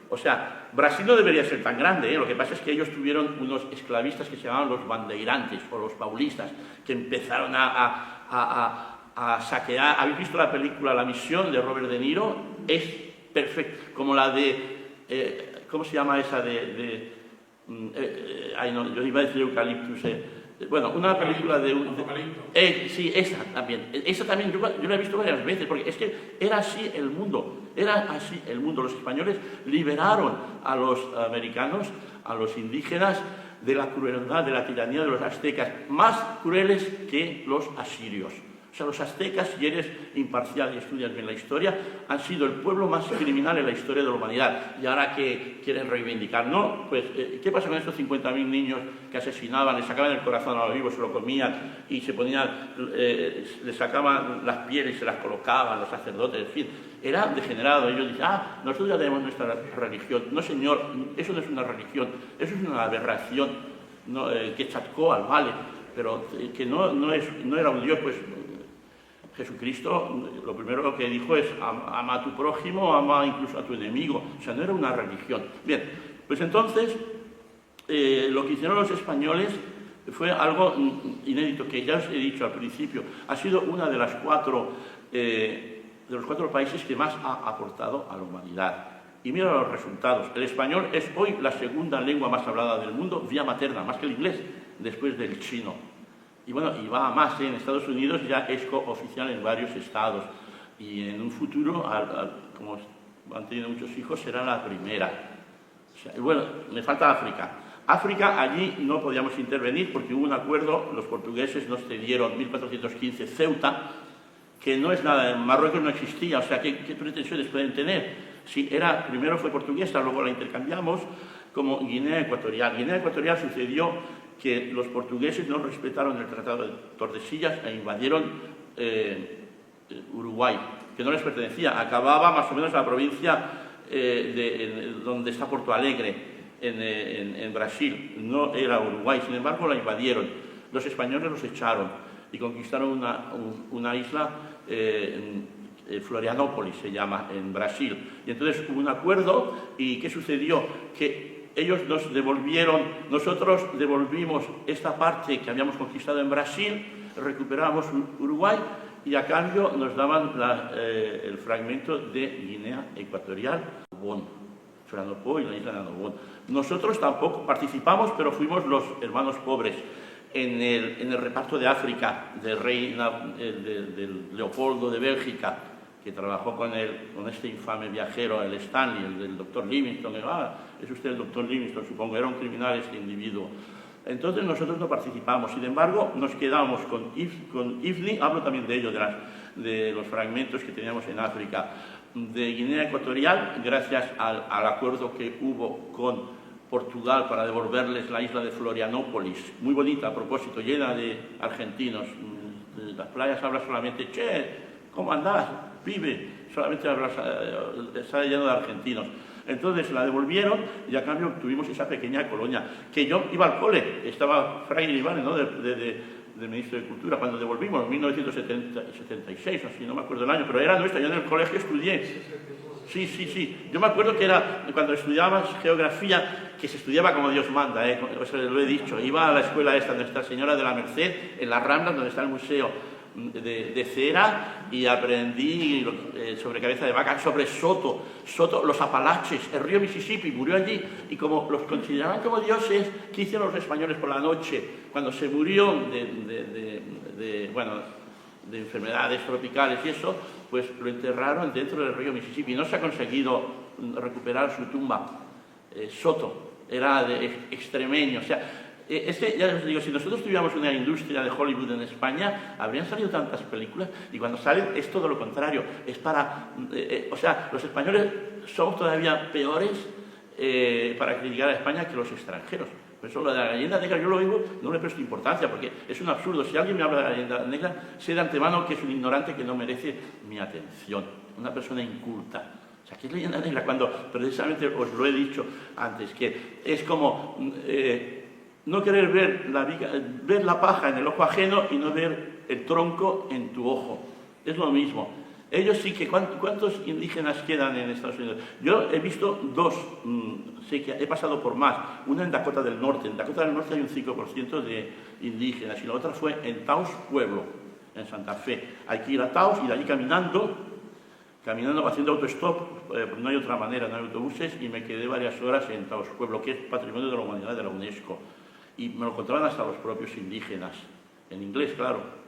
O sea, Brasil no debería ser tan grande, ¿eh? Lo que pasa es que ellos tuvieron unos esclavistas que se llamaban los bandeirantes o los paulistas, que empezaron a saquear. ¿Habéis visto la película La Misión de Robert De Niro? Es perfecto, como la de... ¿cómo se llama esa ay, no, yo iba a decir Eucaliptus. Bueno, una película de... sí, esa también. Esa también yo la he visto varias veces, porque es que era así el mundo. Era así el mundo. Los españoles liberaron a los americanos, a los indígenas, de la crueldad, de la tiranía de los aztecas, más crueles que los asirios. O sea, los aztecas, si eres imparcial y estudias bien la historia, han sido el pueblo más criminal en la historia de la humanidad. Y ahora que quieren reivindicar, ¿no? Pues, ¿qué pasa con estos 50.000 niños que asesinaban, les sacaban el corazón a los vivos, se lo comían y se ponían, les sacaban las pieles y se las colocaban los sacerdotes, en fin? Era degenerado. Ellos dicen, nosotros ya tenemos nuestra religión. No, señor, eso no es una religión, eso es una aberración, ¿no? Que Quetzalcóatl, vale, pero que no era un dios, pues... Jesucristo lo primero que dijo es ama a tu prójimo, ama incluso a tu enemigo. O sea, no era una religión. Bien, pues entonces lo que hicieron los españoles fue algo inédito, que ya os he dicho al principio. Ha sido una de los cuatro países que más ha aportado a la humanidad. Y mira los resultados. El español es hoy la segunda lengua más hablada del mundo, vía materna, más que el inglés, después del chino. Y bueno, y va a más, en Estados Unidos ya es cooficial en varios estados. Y en un futuro, como han tenido muchos hijos, será la primera. O sea, bueno, me falta África. África, allí no podíamos intervenir porque hubo un acuerdo, los portugueses nos cedieron en 1415 Ceuta, que no es nada, en Marruecos no existía, o sea, ¿qué pretensiones pueden tener? Si primero fue portuguesa, luego la intercambiamos, como Guinea Ecuatorial. Guinea Ecuatorial sucedió que los portugueses no respetaron el Tratado de Tordesillas e invadieron Uruguay, que no les pertenecía. Acababa más o menos la provincia donde está Porto Alegre, en Brasil. No era Uruguay, sin embargo la invadieron. Los españoles los echaron. y conquistaron una isla, Florianópolis se llama, en Brasil. Y entonces hubo un acuerdo, y ¿qué sucedió? Que ellos nos devolvieron, nosotros devolvimos esta parte que habíamos conquistado en Brasil, recuperamos Uruguay, y a cambio nos daban el fragmento de Guinea Ecuatorial, Florianópolis y la isla de Annobón. Nosotros tampoco participamos, pero fuimos los hermanos pobres en el reparto de África del rey del Leopoldo de Bélgica, que trabajó con este infame viajero, el Stanley, el doctor Livingstone. Es usted el doctor Livingstone, supongo, era un criminal este individuo. Entonces nosotros no participamos, sin embargo nos quedamos con IFNI, hablo también de ello, de los fragmentos que teníamos en África, de Guinea Ecuatorial, gracias al acuerdo que hubo con Portugal para devolverles la isla de Florianópolis, muy bonita a propósito, llena de argentinos. Las playas hablan solamente, che, ¿cómo andás? Vive, solamente está lleno de argentinos. Entonces la devolvieron y a cambio obtuvimos esa pequeña colonia, que yo iba al cole, estaba Fraile Ibáñez, ¿no?, del ministro de Cultura, cuando devolvimos, en 1976, o así, no me acuerdo el año, pero era nuestra, yo en el colegio estudié. Sí, yo me acuerdo que era cuando estudiabas geografía, que se estudiaba como Dios manda, eso lo he dicho, iba a la escuela esta, Nuestra Señora de la Merced, en las Ramblas, donde está el museo de cera, y aprendí sobre Cabeza de Vaca, sobre Soto, los Apalaches, el río Mississippi, murió allí, y como los consideraban como dioses, ¿qué hicieron los españoles por la noche? Cuando se murió de enfermedades tropicales y eso, pues lo enterraron dentro del río Mississippi. No se ha conseguido recuperar su tumba. Soto era extremeño, o sea, ya os digo, si nosotros tuviéramos una industria de Hollywood en España, habrían salido tantas películas, y cuando salen es todo lo contrario, es para... o sea, los españoles somos todavía peores para criticar a España que los extranjeros. Por eso lo de la leyenda negra yo lo oigo, no le presto importancia, porque es un absurdo. Si alguien me habla de la leyenda negra, sé de antemano que es un ignorante que no merece mi atención, una persona inculta. O sea, ¿qué es leyenda negra? Cuando precisamente os lo he dicho antes, que es como... no querer ver la paja en el ojo ajeno y no ver el tronco en tu ojo. Es lo mismo. Ellos sí que... ¿Cuántos indígenas quedan en Estados Unidos? Yo he visto dos, sé que he pasado por más. Una en Dakota del Norte. En Dakota del Norte hay un 5% de indígenas, y la otra fue en Taos Pueblo, en Santa Fe. Hay que ir a Taos y de allí caminando, haciendo autostop, no hay otra manera, no hay autobuses, y me quedé varias horas en Taos Pueblo, que es Patrimonio de la Humanidad de la UNESCO. Y me lo contaban hasta los propios indígenas, en inglés, claro.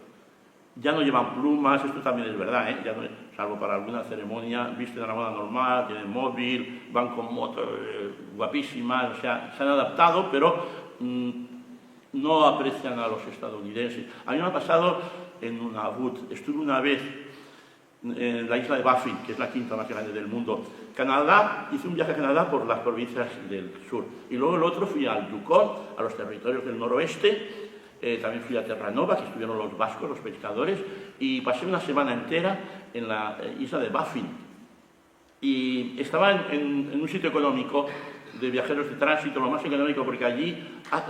Ya no llevan plumas, esto también es verdad, ya no, salvo para alguna ceremonia, visten a la moda normal, tienen móvil, van con motos guapísimas, o sea, se han adaptado, pero no aprecian a los estadounidenses. A mí me ha pasado en Nunavut, estuve una vez en la isla de Baffin, que es la quinta más grande del mundo. Canadá, hice un viaje a Canadá por las provincias del sur, y luego el otro fui al Yukon, a los territorios del noroeste. También fui a Terranova, que estuvieron los vascos, los pescadores, y pasé una semana entera en la isla de Baffin. Y estaba en un sitio económico de viajeros de tránsito, lo más económico, porque allí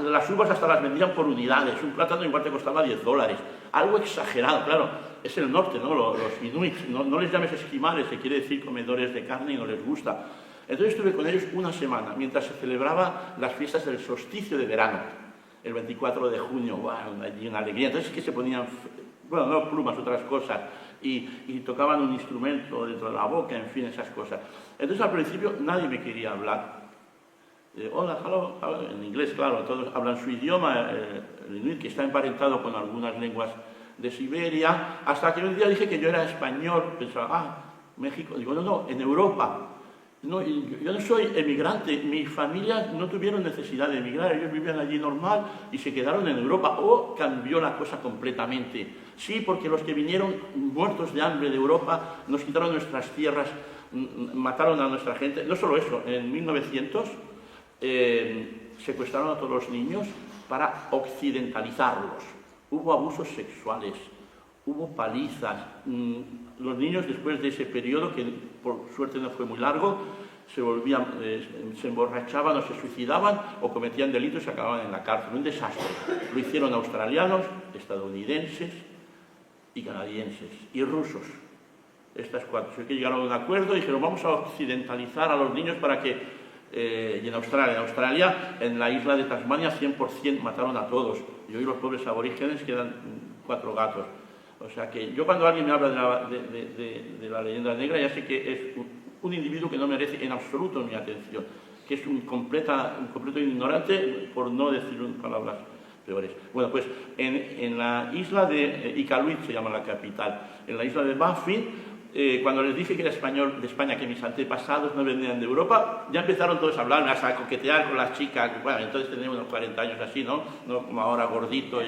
las uvas hasta las vendían por unidades. Un plátano igual te costaba $10. Algo exagerado, claro. Es el norte, ¿no? Los inuits, no les llames esquimales, que quiere decir comedores de carne, y no les gusta. Entonces estuve con ellos una semana, mientras se celebraba las fiestas del solsticio de verano. El 24 de junio, bueno, allí una alegría. Entonces sí que se ponían, bueno, no plumas, otras cosas, y tocaban un instrumento dentro de la boca, en fin, esas cosas. Entonces al principio nadie me quería hablar. Hola, hello, en inglés, claro, todos hablan su idioma, el inuit, que está emparentado con algunas lenguas de Siberia, hasta que un día dije que yo era español. Pensaba, México. Digo, no, en Europa. No, yo no soy emigrante, mi familia no tuvieron necesidad de emigrar, ellos vivían allí normal y se quedaron en Europa. O cambió la cosa completamente. Sí, porque los que vinieron muertos de hambre de Europa nos quitaron nuestras tierras, mataron a nuestra gente. No solo eso, en 1900 secuestraron a todos los niños para occidentalizarlos. Hubo abusos sexuales, hubo palizas. Los niños, después de ese periodo, que por suerte no fue muy largo, se emborrachaban o se suicidaban o cometían delitos y se acababan en la cárcel. Un desastre. Lo hicieron australianos, estadounidenses y canadienses y rusos. Estas cuatro. Así que llegaron a un acuerdo y dijeron vamos a occidentalizar a los niños para que... y en Australia, en la isla de Tasmania, 100% mataron a todos. Y hoy los pobres aborígenes quedan 4 gatos. O sea que yo cuando alguien me habla de la leyenda negra ya sé que es un individuo que no merece en absoluto mi atención, que es un completo ignorante, por no decir palabras peores. Bueno, pues en la isla de Iqaluit, se llama la capital, en la isla de Baffin, cuando les dije que era español de España, que mis antepasados no venían de Europa, ya empezaron todos a hablarme, hasta a coquetear con las chicas. Bueno, entonces tenía unos 40 años así, ¿no? No como ahora gordito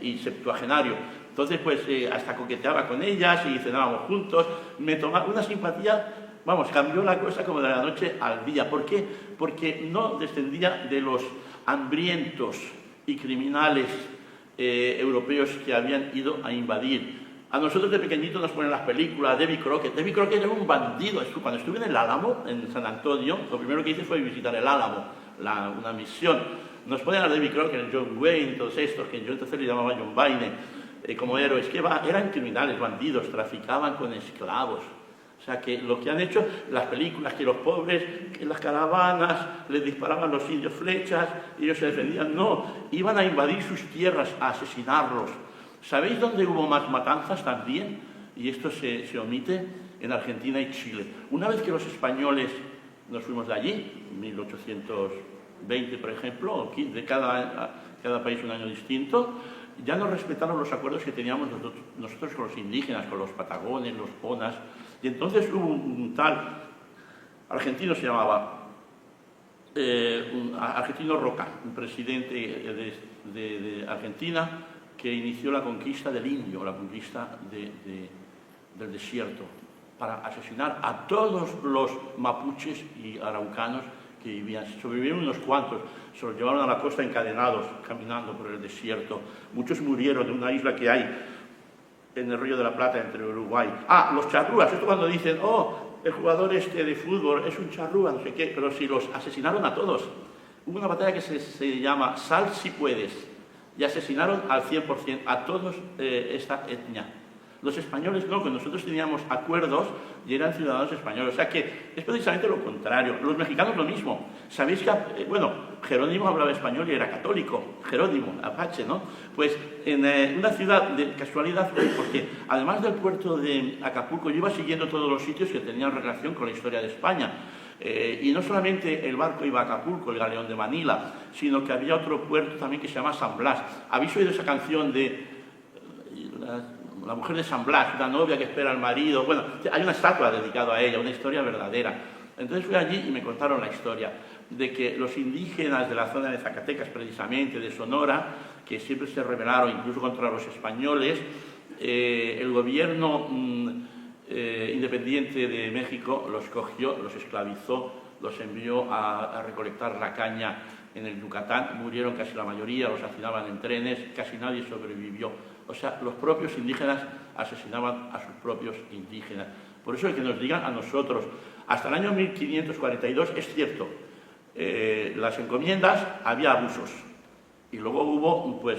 y septuagenario. Entonces, pues hasta coqueteaba con ellas y cenábamos juntos. Me tomaba una simpatía, vamos, cambió la cosa como de la noche al día. ¿Por qué? Porque no descendía de los hambrientos y criminales europeos que habían ido a invadir. A nosotros de pequeñitos nos ponen las películas, Davy Crockett. Davy Crockett era un bandido. Cuando estuve en el Álamo, en San Antonio, lo primero que hice fue visitar el Álamo, una misión. Nos ponen a Davy Crockett, el John Wayne, todos estos, que yo entonces le llamaba John Wayne, como héroes, que eran criminales, bandidos, traficaban con esclavos. O sea, que lo que han hecho las películas, que los pobres, en las caravanas, les disparaban los indios flechas, y ellos se defendían. No, iban a invadir sus tierras, a asesinarlos. ¿Sabéis dónde hubo más matanzas también? Y esto se omite, en Argentina y Chile. Una vez que los españoles nos fuimos de allí, 1820 por ejemplo, o 15, cada país un año distinto, ya no respetaron los acuerdos que teníamos nosotros con los indígenas, con los patagones, los ponas, y entonces hubo un tal argentino, se llamaba Argentino Roca, un presidente de Argentina, que inició la conquista del indio, la conquista del desierto, para asesinar a todos los mapuches y araucanos que vivían. Sobrevivieron unos cuantos, se los llevaron a la costa encadenados, caminando por el desierto. Muchos murieron de una isla que hay en el Río de la Plata, entre Uruguay. Ah, los charrúas, esto cuando dicen, oh, el jugador de fútbol es un charrúa, no sé qué, pero si los asesinaron a todos. Hubo una batalla que se llama Sal si puedes, y asesinaron al 100% a todos esta etnia. Los españoles no, que nosotros teníamos acuerdos y eran ciudadanos españoles. O sea que es precisamente lo contrario. Los mexicanos lo mismo. Sabéis que, Jerónimo hablaba español y era católico. Jerónimo, apache, ¿no? Pues en una ciudad, de casualidad, porque además del puerto de Acapulco, yo iba siguiendo todos los sitios que tenían relación con la historia de España. Y no solamente el barco iba a Acapulco, el galeón de Manila, sino que había otro puerto también que se llama San Blas. ¿Habéis oído esa canción de la mujer de San Blas, la novia que espera al marido? Bueno, hay una estatua dedicada a ella, una historia verdadera. Entonces fui allí y me contaron la historia de que los indígenas de la zona de Zacatecas, precisamente, de Sonora, que siempre se rebelaron incluso contra los españoles, el gobierno independiente de México los cogió, los esclavizó, los envió a recolectar la caña en el Yucatán, murieron casi la mayoría, los hacinaban en trenes, casi nadie sobrevivió. O sea, los propios indígenas asesinaban a sus propios indígenas. Por eso es que nos digan a nosotros, hasta el año 1542, es cierto, las encomiendas había abusos, y luego hubo, pues,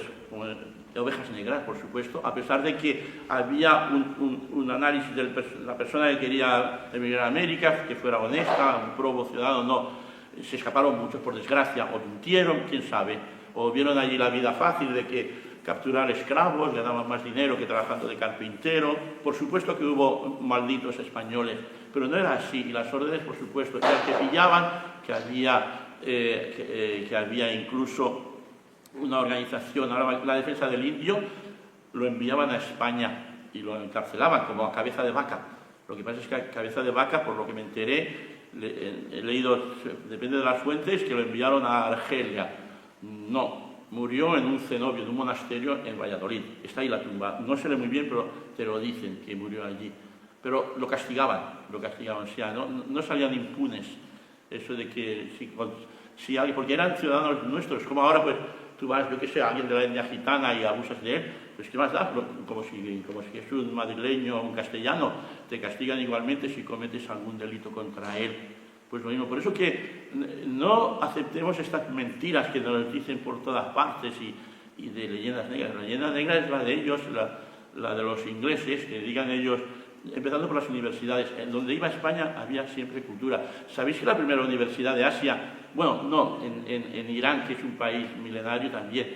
ovejas negras, por supuesto, a pesar de que había un análisis de la persona que quería emigrar a América, que fuera honesta, un probo ciudadano, no. Se escaparon muchos, por desgracia, o mintieron, quién sabe, o vieron allí la vida fácil de que capturar esclavos, le daban más dinero que trabajando de carpintero. Por supuesto que hubo malditos españoles, pero no era así, y las órdenes, por supuesto, y al que pillaban, que había incluso una organización, ahora la defensa del indio, lo enviaban a España y lo encarcelaban como a cabeza de vaca. Lo que pasa es que a cabeza de vaca, por lo que me enteré, he leído, depende de las fuentes, que lo enviaron a Argelia. No, murió en un cenobio de un monasterio en Valladolid. Está ahí la tumba. No se lee muy bien, pero te lo dicen, que murió allí. Pero lo castigaban, o sea, no salían impunes. Eso de que si alguien, porque eran ciudadanos nuestros, como ahora, pues, tú vas, yo que sé, a alguien de la etnia gitana y abusas de él, pues ¿qué más da? Como si es un madrileño o un castellano, te castigan igualmente si cometes algún delito contra él. Pues lo mismo. Por eso que no aceptemos estas mentiras que nos dicen por todas partes y de leyendas negras. La leyenda negra es la de ellos, la de los ingleses, que digan ellos, empezando por las universidades. En donde iba España había siempre cultura. ¿Sabéis que la primera universidad de Asia, bueno, no, en Irán, que es un país milenario también,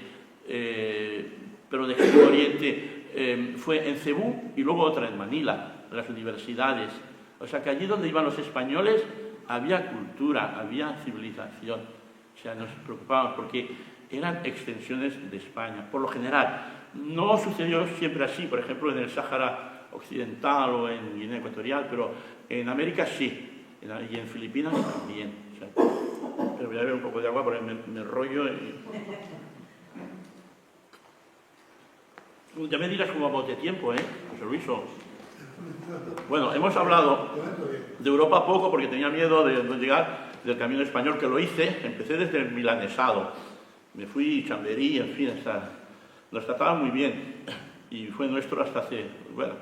pero de Extremo Oriente, fue en Cebú y luego otra en Manila, las universidades. O sea que allí donde iban los españoles había cultura, había civilización. O sea, nos preocupábamos porque eran extensiones de España, por lo general. No sucedió siempre así, por ejemplo, en el Sáhara Occidental o en Guinea Ecuatorial, pero en América sí, y en Filipinas también. O sea, pero voy a beber un poco de agua porque me enrollo. Ya me dirás cómo vamos de tiempo, José Luis. Bueno, hemos hablado de Europa poco porque tenía miedo de no llegar del camino español, que lo hice. Empecé desde el milanesado. Me fui a Chamberí, en fin, nos trataban muy bien. Y fue nuestro hasta hace... Bueno,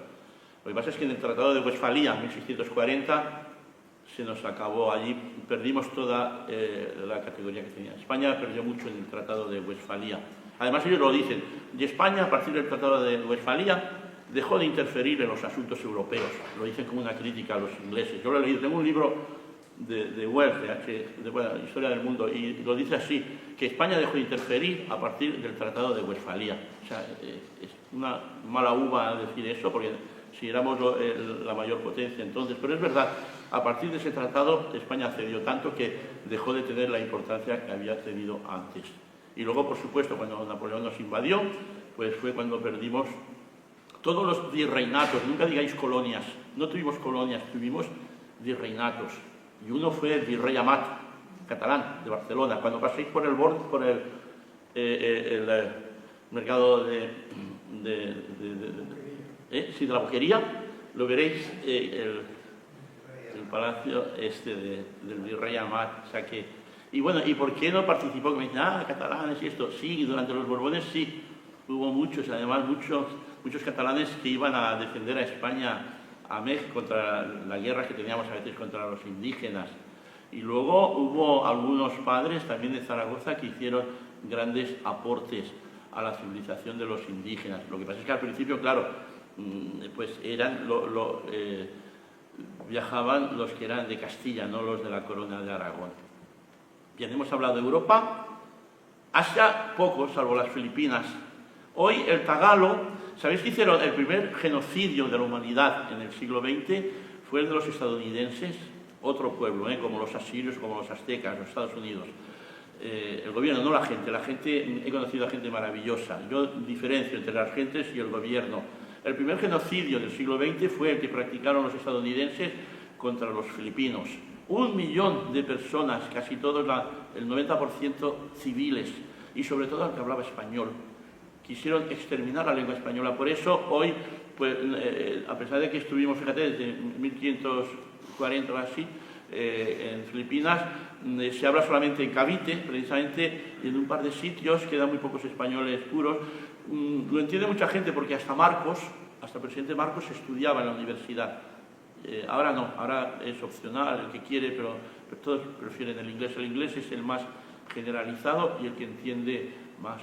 lo que pasa es que en el Tratado de Westfalia, 1640, se nos acabó allí. Perdimos toda la categoría que tenía. España perdió mucho en el Tratado de Westfalia. Además, ellos lo dicen. Y España, a partir del Tratado de Westfalia, dejó de interferir en los asuntos europeos. Lo dicen como una crítica a los ingleses. Yo lo he leído. Tengo un libro de Wells, de Historia del Mundo, y lo dice así, que España dejó de interferir a partir del Tratado de Westfalia. O sea, es una mala uva decir eso, porque si éramos la mayor potencia entonces, pero es verdad, a partir de ese tratado España cedió tanto que dejó de tener la importancia que había tenido antes. Y luego, por supuesto, cuando Napoleón nos invadió, pues fue cuando perdimos todos los virreinatos. Nunca digáis colonias, no tuvimos colonias, tuvimos virreinatos. Y uno fue el virrey Amat, catalán, de Barcelona. Cuando paséis por el borde, por el mercado de la Boquería, lo veréis, el palacio del virrey Amat. O sea que, y bueno, ¿y por qué no participó? Que me dicen, catalanes y esto. Sí, durante los Borbones sí, hubo muchos, además muchos catalanes que iban a defender a España, a México, contra la guerra que teníamos a veces contra los indígenas. Y luego hubo algunos padres también de Zaragoza que hicieron grandes aportes a la civilización de los indígenas. Lo que pasa es que al principio, claro, pues eran viajaban los que eran de Castilla, no los de la corona de Aragón. Bien, hemos hablado de Europa. Asia, poco, salvo las Filipinas. Hoy el tagalo, ¿sabéis que hicieron el primer genocidio de la humanidad en el siglo XX? Fue el de los estadounidenses, otro pueblo, como los asirios, como los aztecas, los Estados Unidos. El gobierno, no la gente, he conocido a gente maravillosa. Yo diferencio entre las gentes y el gobierno. El primer genocidio del siglo XX fue el que practicaron los estadounidenses contra los filipinos. 1 millón de personas, casi todos, el 90% civiles, y sobre todo el que hablaba español. Quisieron exterminar la lengua española. Por eso hoy, pues, a pesar de que estuvimos, fíjate, desde 1540 o así, en Filipinas, se habla solamente en Cavite, precisamente, y en un par de sitios quedan muy pocos españoles puros. Lo entiende mucha gente porque hasta el presidente Marcos estudiaba en la universidad. Ahora no, ahora es opcional, el que quiere, pero todos prefieren el inglés. El inglés es el más generalizado y el que entiende más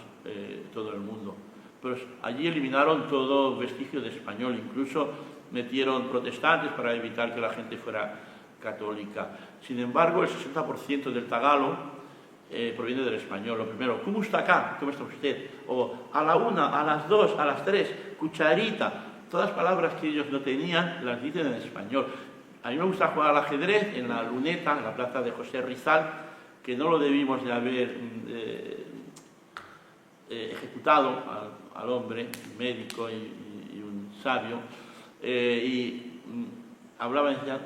todo el mundo. Pero allí eliminaron todo vestigio de español, incluso metieron protestantes para evitar que la gente fuera católica. Sin embargo, el 60% del tagalo proviene del español. Lo primero, ¿cómo está acá? ¿Cómo está usted? O a la 1, a las 2, a las 3, cucharita. Todas palabras que ellos no tenían las dicen en español. A mí me gusta jugar al ajedrez en la Luneta, en la plaza de José Rizal, que no lo debimos de haber ejecutado al hombre, un médico y un sabio, hablaba y decía,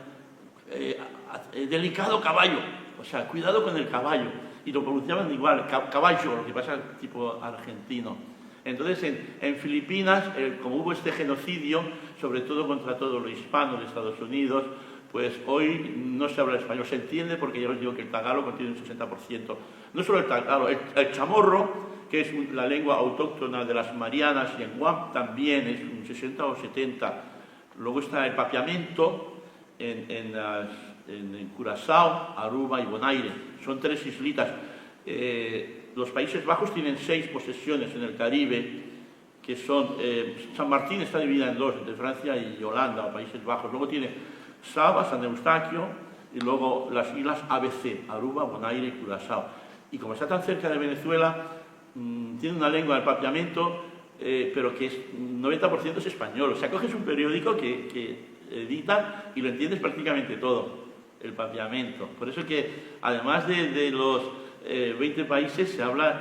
delicado caballo, o sea, cuidado con el caballo, y lo pronunciaban igual, caballo, lo que pasa tipo argentino. Entonces, en Filipinas, como hubo este genocidio, sobre todo contra todo lo hispano de Estados Unidos, pues hoy no se habla español. Se entiende porque ya os digo que el tagalo contiene un 60%. No solo el tagalo, el chamorro, que es la lengua autóctona de las Marianas y en Guam, también es un 60 o 70. Luego está el papiamento en en Curazao, Aruba y Bonaire. Son 3 islitas. Los Países Bajos tienen 6 posesiones en el Caribe, que son... San Martín está dividida en 2, entre Francia y Holanda, o Países Bajos. Luego tiene Saba, San Eustaquio, y luego las islas ABC, Aruba, Bonaire y Curazao. Y como está tan cerca de Venezuela, tiene una lengua del papiamento, pero que es 90% es español. O sea, coges un periódico que editan y lo entiendes prácticamente todo, el papiamento. Por eso que, además de los 20 países, se habla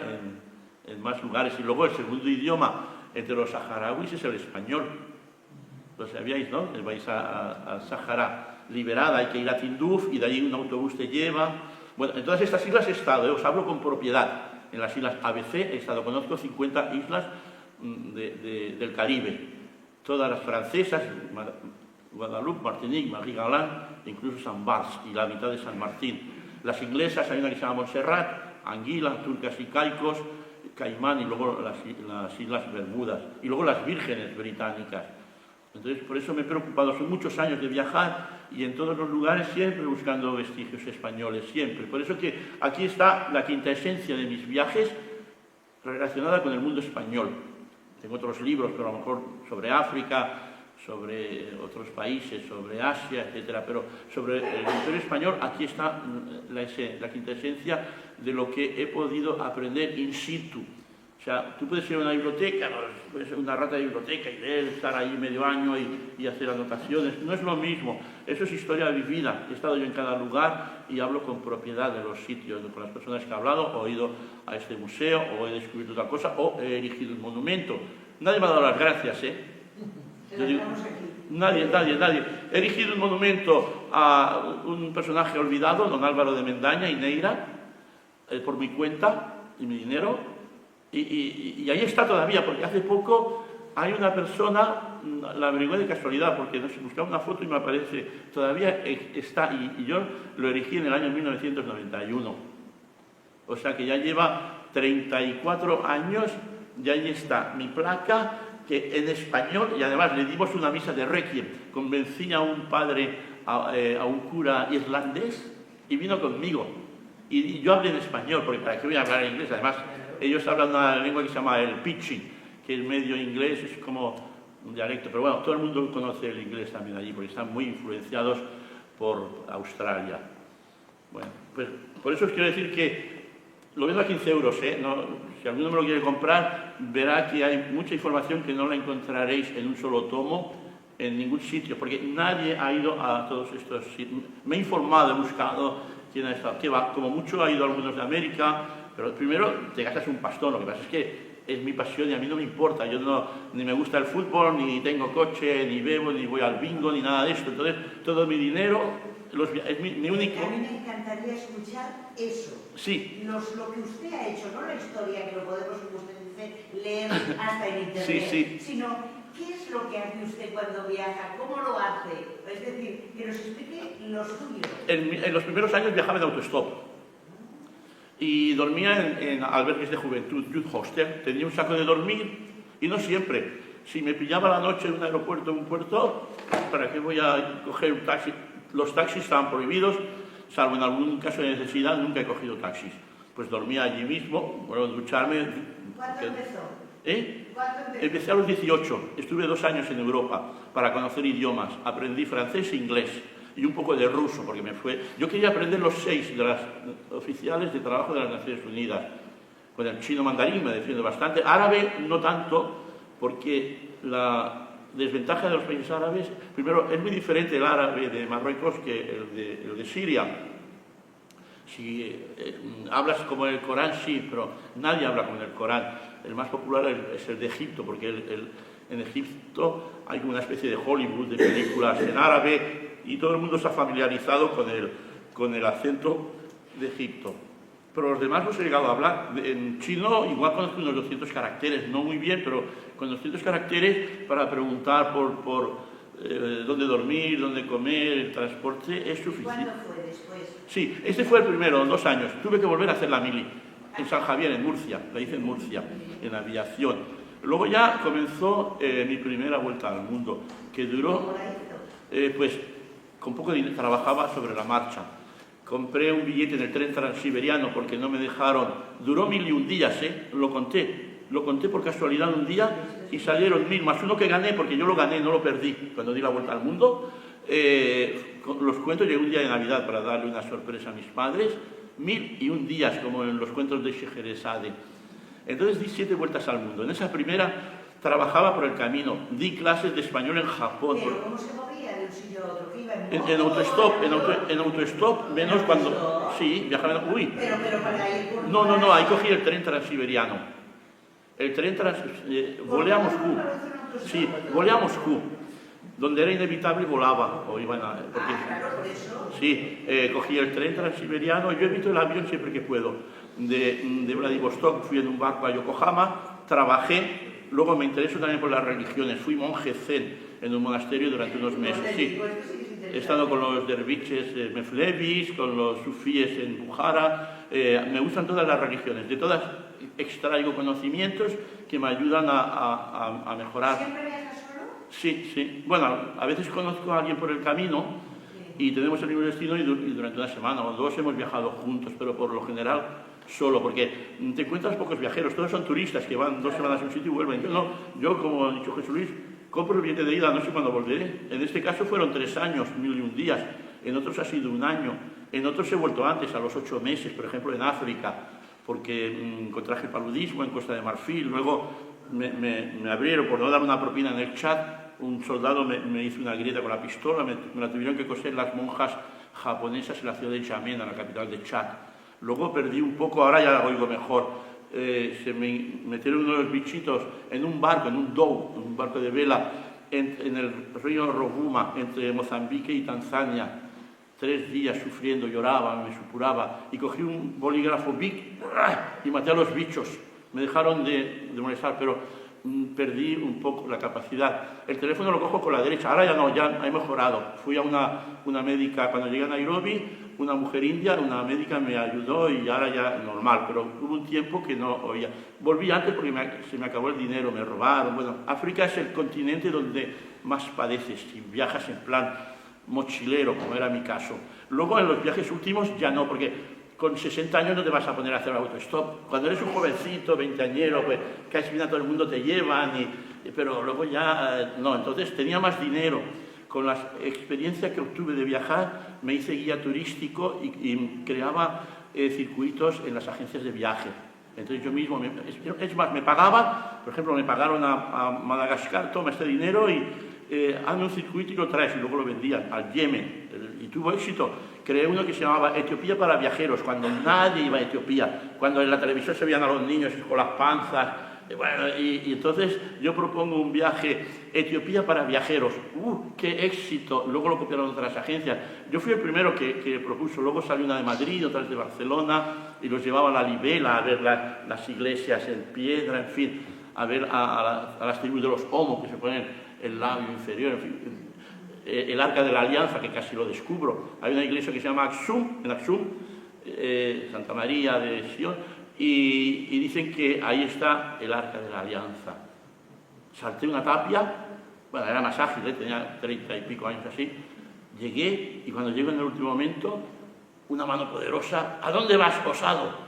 en más lugares. Y luego el segundo idioma entre los saharauis es el español. Lo sabíais, ¿no? Vais al Sahara liberada, hay que ir a Tinduf y de allí un autobús te lleva. Bueno, en todas estas islas he estado, os hablo con propiedad. En las islas ABC he estado, conozco 50 islas del Caribe. Todas las francesas, Guadalupe, Martinique, Marie-Galante, incluso San Barts y la mitad de San Martín. Las inglesas, hay una que se llama Montserrat, Anguila, Turcas y Caicos, Caimán y luego las Islas Bermudas. Y luego las Vírgenes Británicas. Entonces, por eso me he preocupado. Son muchos años de viajar y en todos los lugares siempre buscando vestigios españoles, siempre. Por eso que aquí está la quinta esencia de mis viajes relacionada con el mundo español. Tengo otros libros, pero a lo mejor sobre África, sobre otros países, sobre Asia, etc. Pero sobre el imperio español, aquí está la quinta esencia de lo que he podido aprender in situ. O sea, tú puedes ir a una biblioteca, puedes ser una rata de biblioteca y leer, estar ahí medio año y hacer anotaciones. No es lo mismo, eso es historia vivida. He estado yo en cada lugar y hablo con propiedad de los sitios, con las personas que he hablado, o he ido a este museo, o he descubierto otra cosa, o he erigido un monumento. Nadie me ha dado las gracias, ¿eh? Yo digo, nadie. He erigido un monumento a un personaje olvidado, don Álvaro de Mendaña y Neira, por mi cuenta y mi dinero. Y ahí está todavía, porque hace poco hay una persona, la averigué de casualidad, porque no sé, buscaba una foto y me aparece, todavía está, y yo lo erigí en el año 1991. O sea que ya lleva 34 años, y ahí está mi placa, que en español, y además le dimos una misa de requiem, convencí a un padre, a un cura irlandés, y vino conmigo. Y yo hablé en español, porque ¿para qué voy a hablar en inglés? Además, ellos hablan una lengua que se llama el pidgin, que es medio inglés, es como un dialecto, pero bueno, todo el mundo conoce el inglés también allí, porque están muy influenciados por Australia. Bueno, pues por eso os quiero decir que lo vendo a 15 euros, ¿eh? No, si alguno me lo quiere comprar, verá que hay mucha información que no la encontraréis en un solo tomo, en ningún sitio, porque nadie ha ido a todos estos sitios. Me he informado, he buscado quién ha estado, que va, como mucho ha ido algunos de América, pero primero te gastas un pastón. Lo que pasa es que es mi pasión y a mí no me importa. Yo ni me gusta el fútbol, ni tengo coche, ni bebo, ni voy al bingo, ni nada de esto. Entonces, todo mi dinero es mi único... A mí me encantaría escuchar eso. Sí. Lo que usted ha hecho, no la historia que lo podemos, como usted dice, leer hasta en internet, Sí. sino qué es lo que hace usted cuando viaja, cómo lo hace. Es decir, que nos explique lo suyo. En los primeros años viajaba en autostop. Y dormía en albergues de juventud, youth hostel. Tenía un saco de dormir y no siempre. Si me pillaba la noche en un aeropuerto o un puerto, ¿para qué voy a coger un taxi? Los taxis estaban prohibidos, salvo en algún caso de necesidad, nunca he cogido taxis. Pues dormía allí mismo, bueno, ducharme. ¿Cuándo empezó? ¿Cuándo empezó? Empecé a los 18. Estuve 2 años en Europa para conocer idiomas. Aprendí francés e inglés. Y un poco de ruso, porque yo quería aprender los 6 de las oficiales de trabajo de las Naciones Unidas. Con el chino mandarín me defiendo bastante. Árabe no tanto, porque la desventaja de los países árabes, primero, es muy diferente el árabe de Marruecos que el de Siria. Si hablas como en el Corán, sí, pero nadie habla como en el Corán. El más popular es el de Egipto, porque en Egipto hay una especie de Hollywood de películas en árabe, y todo el mundo se ha familiarizado con el acento de Egipto. Pero los demás los he llegado a hablar. En chino igual conozco unos 200 caracteres, no muy bien, pero con 200 caracteres para preguntar por dónde dormir, dónde comer, el transporte, es suficiente. ¿Cuándo fue después? Sí, este fue el primero, 2 años. Tuve que volver a hacer la mili en San Javier, en Murcia. La hice en Murcia, en aviación. Luego ya comenzó mi primera vuelta al mundo, que duró... ¿Cómo la hizo? Pues con poco dinero, trabajaba sobre la marcha. Compré un billete en el tren transiberiano porque no me dejaron, duró 1001 días, lo conté por casualidad un día y salieron 1000 más uno que gané, porque yo lo gané, no lo perdí cuando di la vuelta al mundo. Los cuentos, llegué un día de Navidad para darle una sorpresa a mis padres, 1001 días, como en los cuentos de Scheherazade. Entonces di 7 vueltas al mundo. En esa primera trabajaba por el camino, di clases de español en Japón. ¿Pero cómo se movía de un sitio a otro? ¿Que iba En autostop, menos cuando... Sí, viajaba en... Uy. Pero para ir por... No, ahí cogí el tren transiberiano. El tren volé a Moscú. Sí, volé a Moscú. Donde era inevitable volaba. O iban a, porque, claro, por eso. Sí, cogí el tren transiberiano. Yo evito el avión siempre que puedo. De Vladivostok fui en un barco a Yokohama, trabajé. Luego me intereso también por las religiones. Fui monje zen en un monasterio durante unos meses. Sí. He estado con los derviches meflevis, con los sufíes en Bukhara. Me gustan todas las religiones. De todas extraigo conocimientos que me ayudan a mejorar. ¿Siempre viajas solo? Sí. Bueno, a veces conozco a alguien por el camino y tenemos el mismo destino y durante una semana o 2 hemos viajado juntos, pero por lo general solo, porque te encuentras pocos viajeros, todos son turistas que van 2 semanas a un sitio y vuelven. Yo, como ha dicho Jesús Luis, compro el billete de ida, no sé cuándo volveré. En este caso fueron 3 años, 1001 días, en otros ha sido 1 año, en otros he vuelto antes, a los 8 meses, por ejemplo en África, porque contraje el paludismo en Costa de Marfil. Luego me abrieron por no dar una propina en el Chad. Un soldado me hizo una grieta con la pistola, me la tuvieron que coser las monjas japonesas en la ciudad de N'Djamena, la capital de Chad. Luego perdí un poco, ahora ya oigo mejor. Se me metieron unos bichitos en un barco, en un dhow, en un barco de vela, en el río Rovuma, entre Mozambique y Tanzania. 3 días sufriendo, lloraba, me supuraba, y cogí un bolígrafo Bic y maté a los bichos. Me dejaron de molestar, pero perdí un poco la capacidad. El teléfono lo cojo con la derecha, ahora ya no, ya he mejorado. Fui a una médica, cuando llegué a Nairobi, una mujer india, una médica me ayudó y ahora ya normal, pero hubo un tiempo que no oía. Volví antes porque se me acabó el dinero, me robaron. Bueno, África es el continente donde más padeces si viajas en plan mochilero, como era mi caso. Luego en los viajes últimos ya no, porque con 60 años no te vas a poner a hacer autostop. Cuando eres un jovencito, 20añero, pues casi bien a todo el mundo te llevan, pero luego ya no. Entonces tenía más dinero. Con la experiencia que obtuve de viajar, me hice guía turístico y creaba circuitos en las agencias de viaje. Entonces yo mismo, es más, me pagaba, por ejemplo, me pagaron a Madagascar, toma este dinero y hazme un circuito y lo traes, y luego lo vendían al Yemen, y tuvo éxito. Creé uno que se llamaba Etiopía para viajeros, cuando nadie iba a Etiopía, cuando en la televisión se veían a los niños con las panzas. Bueno, y entonces yo propongo un viaje Etiopía para viajeros. ¡Qué éxito! Luego lo copiaron otras agencias. Yo fui el primero que propuso. Luego salió una de Madrid, otras de Barcelona, y los llevaba a la Libela a ver las iglesias en piedra, en fin, a ver a las tribus de los Homo, que se ponen el labio inferior, en fin. El Arca de la Alianza, que casi lo descubro. Hay una iglesia que se llama Aksum, en Aksum, Santa María de Sion, y dicen que ahí está el Arca de la Alianza. Salté una tapia, bueno, era más ágil, tenía 30 y pico años así. Llegué, y cuando llego en el último momento, una mano poderosa: ¿a dónde vas, osado?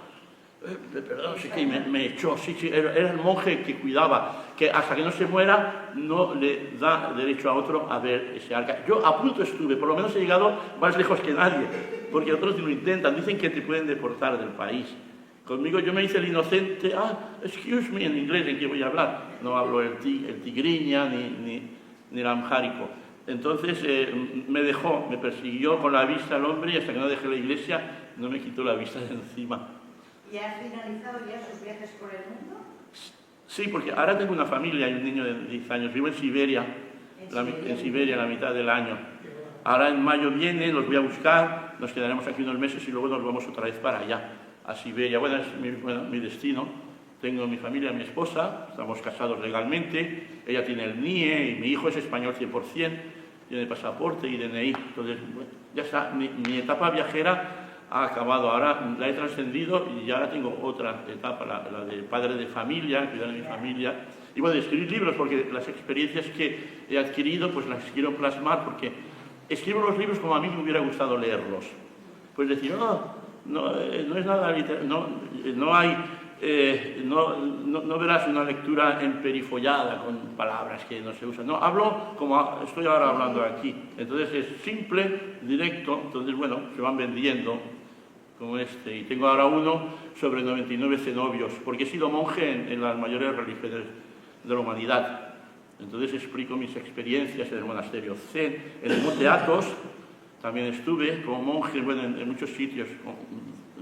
Perdón, sí que me echó, sí, era el monje que cuidaba, que hasta que no se muera no le da derecho a otro a ver ese arca. Yo a punto estuve, por lo menos he llegado más lejos que nadie, porque otros lo intentan, dicen que te pueden deportar del país. Conmigo yo me hice el inocente, excuse me, en inglés, ¿en qué voy a hablar? No hablo el tigriña ni el amhárico. Entonces me dejó, me persiguió con la vista al hombre, y hasta que no dejé la iglesia no me quitó la vista de encima. ¿Y has finalizado ya sus viajes por el mundo? Sí, porque ahora tengo una familia y un niño de 10 años. Vivo en Siberia, en Siberia la mitad del año. Ahora en mayo viene, los voy a buscar, nos quedaremos aquí unos meses y luego nos vamos otra vez para allá, a Siberia. Bueno, es mi destino. Tengo mi familia, mi esposa, estamos casados legalmente, ella tiene el NIE y mi hijo es español 100%, tiene pasaporte y DNI. Entonces, bueno, ya está, mi etapa viajera ha acabado. Ahora la he trascendido y ahora tengo otra etapa, la de padre de familia, cuidar de mi familia. Y bueno, de escribir libros, porque las experiencias que he adquirido pues las quiero plasmar, porque escribo los libros como a mí me hubiera gustado leerlos. Pues decir, no es nada no verás una lectura emperifollada con palabras que no se usan. No, hablo como estoy ahora hablando aquí. Entonces es simple, directo, entonces bueno, se van vendiendo como este. Y tengo ahora uno sobre 99 cenobios, porque he sido monje en las mayores religiones de la humanidad. Entonces explico mis experiencias en el monasterio Zen, en el Monte Athos. También estuve como monje, bueno, en muchos sitios,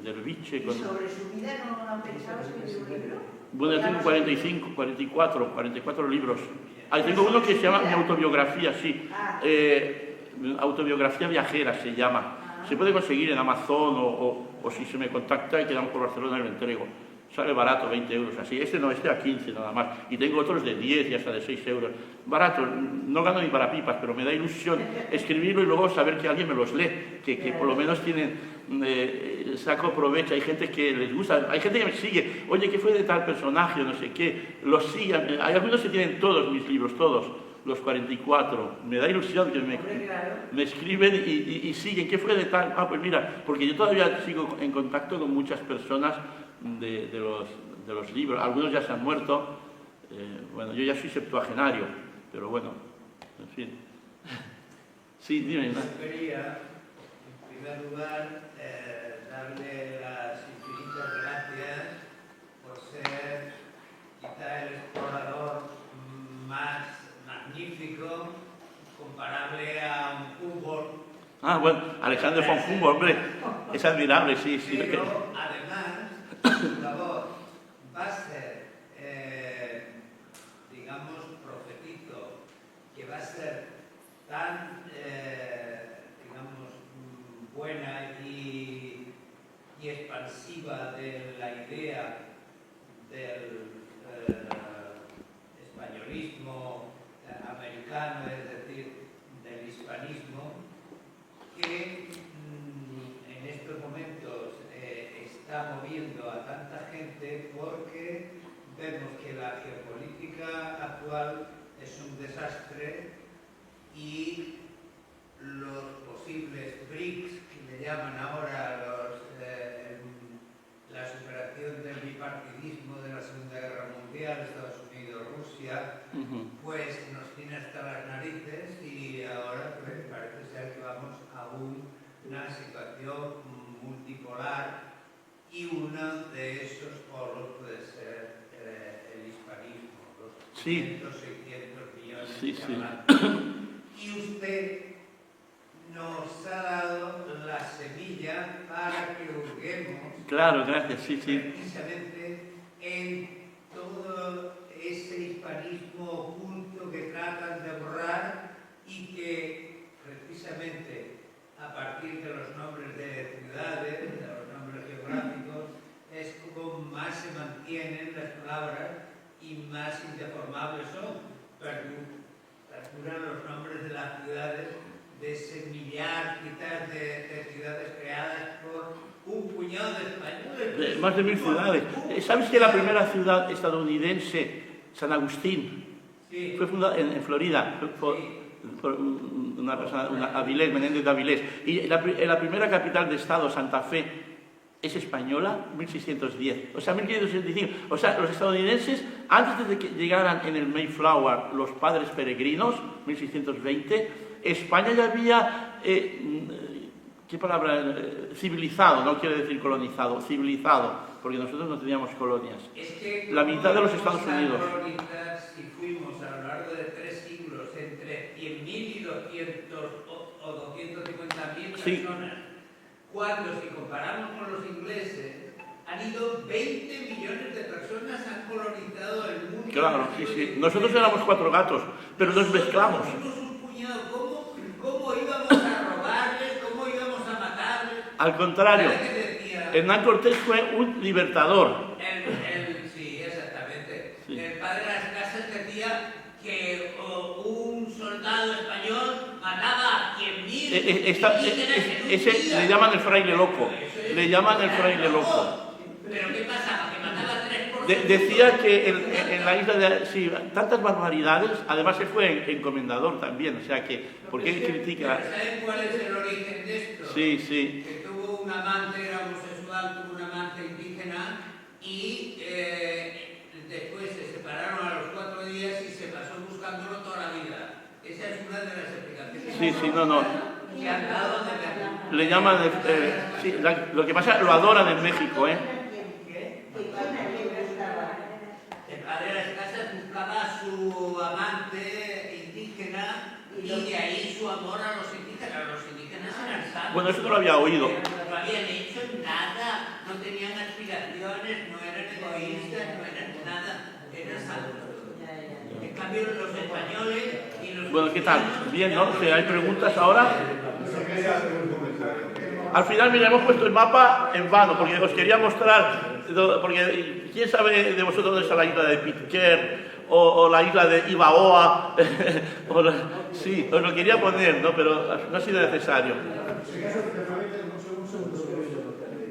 del Biche. ¿Y sobre su vida no han pensado escribir un libro? Bueno, yo tengo 44 libros. Tengo uno que se llama mi autobiografía, sí. Autobiografía viajera se llama. Se puede conseguir en Amazon o si se me contacta y quedamos por Barcelona y lo entrego. Sale barato, 20 euros así. Este a 15 nada más. Y tengo otros de 10 y hasta de 6 euros. Barato, no gano ni para pipas, pero me da ilusión escribirlo y luego saber que alguien me los lee, que por lo menos tienen, saco provecho. Hay gente que les gusta, hay gente que me sigue. Oye, ¿qué fue de tal personaje? No sé qué. Los siguen. Hay algunos que tienen todos mis libros, todos. Los 44. Me da ilusión que me escriben y siguen. ¿Qué fue de tal? Pues mira, porque yo todavía sigo en contacto con muchas personas de los libros. Algunos ya se han muerto. Bueno, yo ya soy septuagenario, pero bueno, en fin. Sí, dime. Yo quería, en primer lugar, darle las infinitas gracias por ser quizá el explorador más magnífico, comparable a un Humboldt. Bueno, Alexander von Humboldt, hombre, es admirable, sí. Pero además, su labor va a ser, digamos, profetizo, que va a ser tan, digamos, buena y expansiva de la idea del españolismo americano, es decir, del hispanismo, que en estos momentos está moviendo a tanta gente porque vemos que la geopolítica actual es un desastre y los posibles BRICS, que le llaman ahora la superación del bipartidismo de la Segunda Guerra Mundial, Estados Unidos, Rusia, pues nos tiene hasta las narices y ahora pues, parece ser que vamos a una situación multipolar y uno de esos polos puede ser el hispanismo, los 500, 600 millones de hablantes. Y usted nos ha dado la semilla para que hurguemos. Claro, gracias, sí. Precisamente en todo ese hispanismo oculto que tratan de borrar y que precisamente a partir de los nombres de ciudades, de los nombres geográficos, es como más se mantienen las palabras y más indeformables son. Perduran los nombres de las ciudades, de ese millar quizás de ciudades creadas por un puñado de españoles. Más de 1000 ciudades. ¿Sabes que la primera ciudad estadounidense, San Agustín, fue fundada en Florida? Por una persona, Avilés, Menéndez de Avilés. Y la primera capital de estado, Santa Fe, es española, 1610. O sea, 1565. O sea, los estadounidenses, antes de que llegaran en el Mayflower los padres peregrinos, 1620, España ya había, ¿qué palabra? Civilizado, no quiere decir colonizado, civilizado, porque nosotros no teníamos colonias. Es que la mitad de los Estados Unidos. Si fuimos a lo largo de 3 siglos entre 100.000 y 200 o 250.000 personas, cuando si comparamos con los ingleses, han ido 20 millones de personas, han colonizado el mundo. Claro, sí. Nosotros éramos 4 gatos, pero nos mezclamos. ¿Cómo íbamos a robarles? ¿Cómo íbamos a matarles? Al contrario, Hernán Cortés fue un libertador. Sí, exactamente. Sí. El padre de las casas decía que un soldado español mataba a 100.000. Ese le llaman el fraile loco. Le llaman el fraile loco. ¿Pero qué pasaba? ¿Que mataba 3%? decía que en la isla de... Sí, tantas barbaridades, además se fue encomendador también, o sea que, ¿por qué critica? ¿Saben cuál es el origen de esto? Sí, sí. Que tuvo un amante, era homosexual, tuvo un amante indígena y después se separaron a los 4 días y se pasó buscándolo toda la vida. Esa es una de las explicaciones. Sí, sí, no. Que han dado de la... Le llaman... sí, lo que pasa, lo adoran en México, ¿eh? El padre de las casas buscaba a su amante indígena y de ahí su amor a los indígenas. Los indígenas eran santos. Bueno, eso no lo había oído. No habían hecho nada, no tenían aspiraciones, no eran egoístas, no eran nada, eran santos. En cambio, los españoles y los... Bueno, ¿qué tal? Bien, ¿no? Si hay preguntas ahora. Al final, mira, hemos puesto el mapa en vano, porque os quería mostrar, porque ¿quién sabe de vosotros dónde está la isla de Pitcairn o la isla de Ibaoa? Sí, os lo quería poner, ¿no? Pero no ha sido necesario.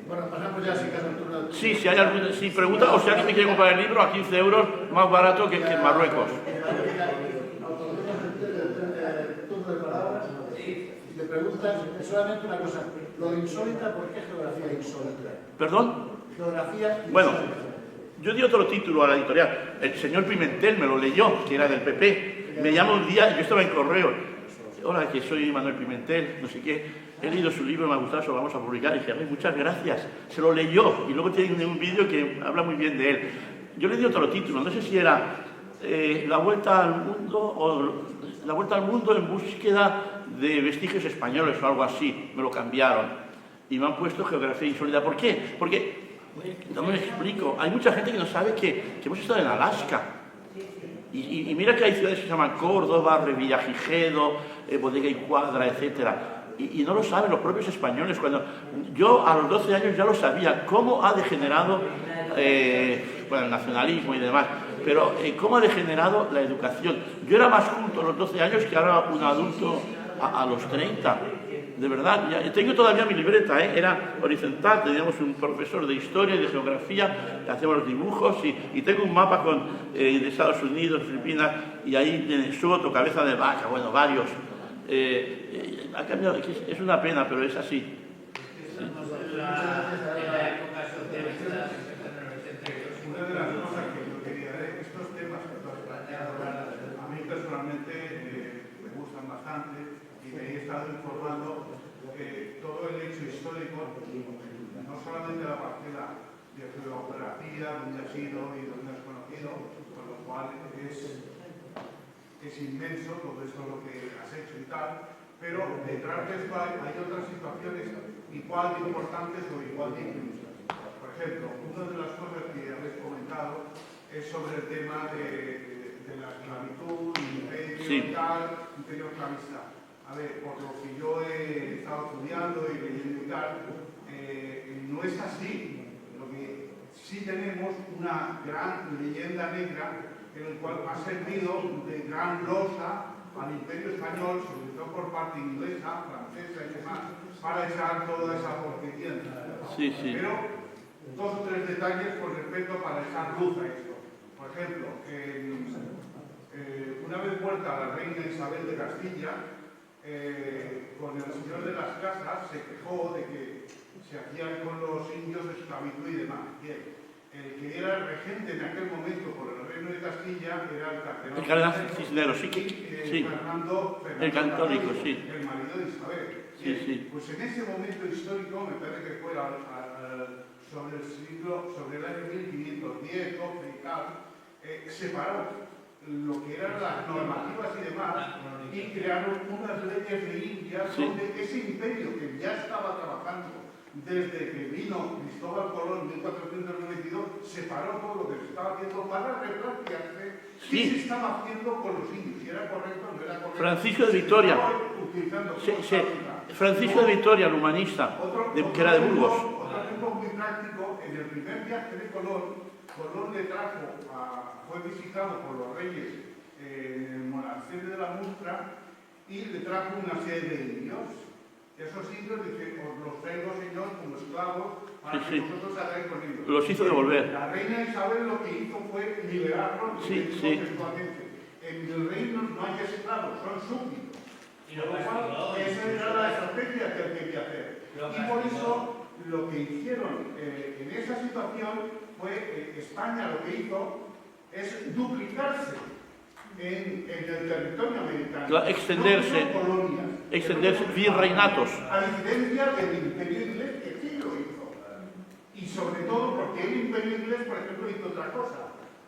Bueno, pasamos ya si caso turno. Sí, si hay alguna pregunta, o si alguien me quiere comprar el libro a 15 euros, más barato que en Marruecos. Turno de palabras. Le preguntas solamente una cosa. Lo de insólita, ¿por qué geografía insólita? ¿Perdón? Geografía insólita. Bueno, yo di otro título a la editorial. El señor Pimentel me lo leyó, que era del PP. Me llama un día, yo estaba en correo. Hola, que soy Manuel Pimentel, no sé qué. He leído su libro, me ha gustado, se lo vamos a publicar. Y dije, muchas gracias. Se lo leyó y luego tiene un vídeo que habla muy bien de él. Yo le di otro título, no sé si era La Vuelta al Mundo o La Vuelta al Mundo en búsqueda de vestigios españoles o algo así. Me lo cambiaron y me han puesto Geografía Insólita. ¿Por qué? Porque, no me explico, hay mucha gente que no sabe que hemos estado en Alaska. Y mira que hay ciudades que se llaman Córdoba, Revillagigedo, Bodega y Cuadra, etcétera. Y no lo saben los propios españoles. Cuando yo a los 12 años ya lo sabía, cómo ha degenerado el nacionalismo y demás, pero cómo ha degenerado la educación. Yo era más culto a los 12 años que ahora un adulto a los 30. De verdad, ya, tengo todavía mi libreta, era horizontal, teníamos un profesor de historia y de geografía, hacíamos los dibujos y tengo un mapa de Estados Unidos, Filipinas, y ahí Soto, Cabeza de Vaca, bueno, varios. Ha cambiado, es una pena, pero es así. En la época socialista, una de las cosas que yo quería ver, estos temas que tú has planteado, a mí personalmente me gustan bastante y me he estado informando todo el hecho histórico, no solamente la parcela de geografía, dónde has ido y dónde has conocido, con lo cual es inmenso todo esto lo que has hecho y tal, pero detrás de esto hay otras situaciones igual de importantes o igual de inclusas. Por ejemplo, una de las cosas que habéis comentado es sobre el tema de la esclavitud, imperio y tal, imperio esclavista. A ver, por lo que yo he estado estudiando y leyendo y tal, no es así. Lo que sí tenemos una gran leyenda negra en el cual ha servido de gran losa al Imperio Español, sobre todo por parte inglesa, francesa y demás, para echar toda esa porquería. Sí, sí. Pero 2 o 3 detalles con respecto para echar luz a esto. Por ejemplo, una vez muerta la reina Isabel de Castilla, con el señor de las casas se quejó de que se hacían con los indios esclavitud y demás. Bien, el que era el regente en aquel momento por el reino de Castilla era el cardenal Cisneros, sí. Fernando el católico, sí. El marido de Isabel. Sí, sí. Pues en ese momento histórico, me parece que fue sobre el año 1510, 12 y tal, separaron lo que eran las normativas y demás y crearon unas leyes de Indias donde ese imperio que ya estaba trabajando desde que vino Cristóbal Colón en 1492, separó todo lo que se estaba haciendo para replantearse qué se estaba haciendo con los indios, si era correcto o no era correcto. Francisco de Vitoria. Francisco de Vitoria, el humanista, que era de Burgos. Otro ejemplo muy práctico, en el primer viaje de Colón le trajo, fue visitado por los reyes en el monasterio de la Mustra y le trajo una serie de indios. Esos indios dicen, os los traigo, señor, como esclavos, para Sí, que sí. vosotros hagáis con ellos. Los hizo devolver. La reina Isabel lo que hizo fue liberarlos, Sí, y sí. textualmente. En el reino no hay esclavos, son súbditos. Y lo Con lo cual, castigó, esa era la estrategia que él quería hacer. Lo Y por castigó. eso lo que hicieron en esa situación fue, España lo que hizo es duplicarse en el territorio americano. Claro, extenderse. No son colonias. Extenderse, virreinatos. A diferencia del imperio inglés, que sí lo hizo. Y sobre todo porque el imperio inglés, por ejemplo, hizo otra cosa.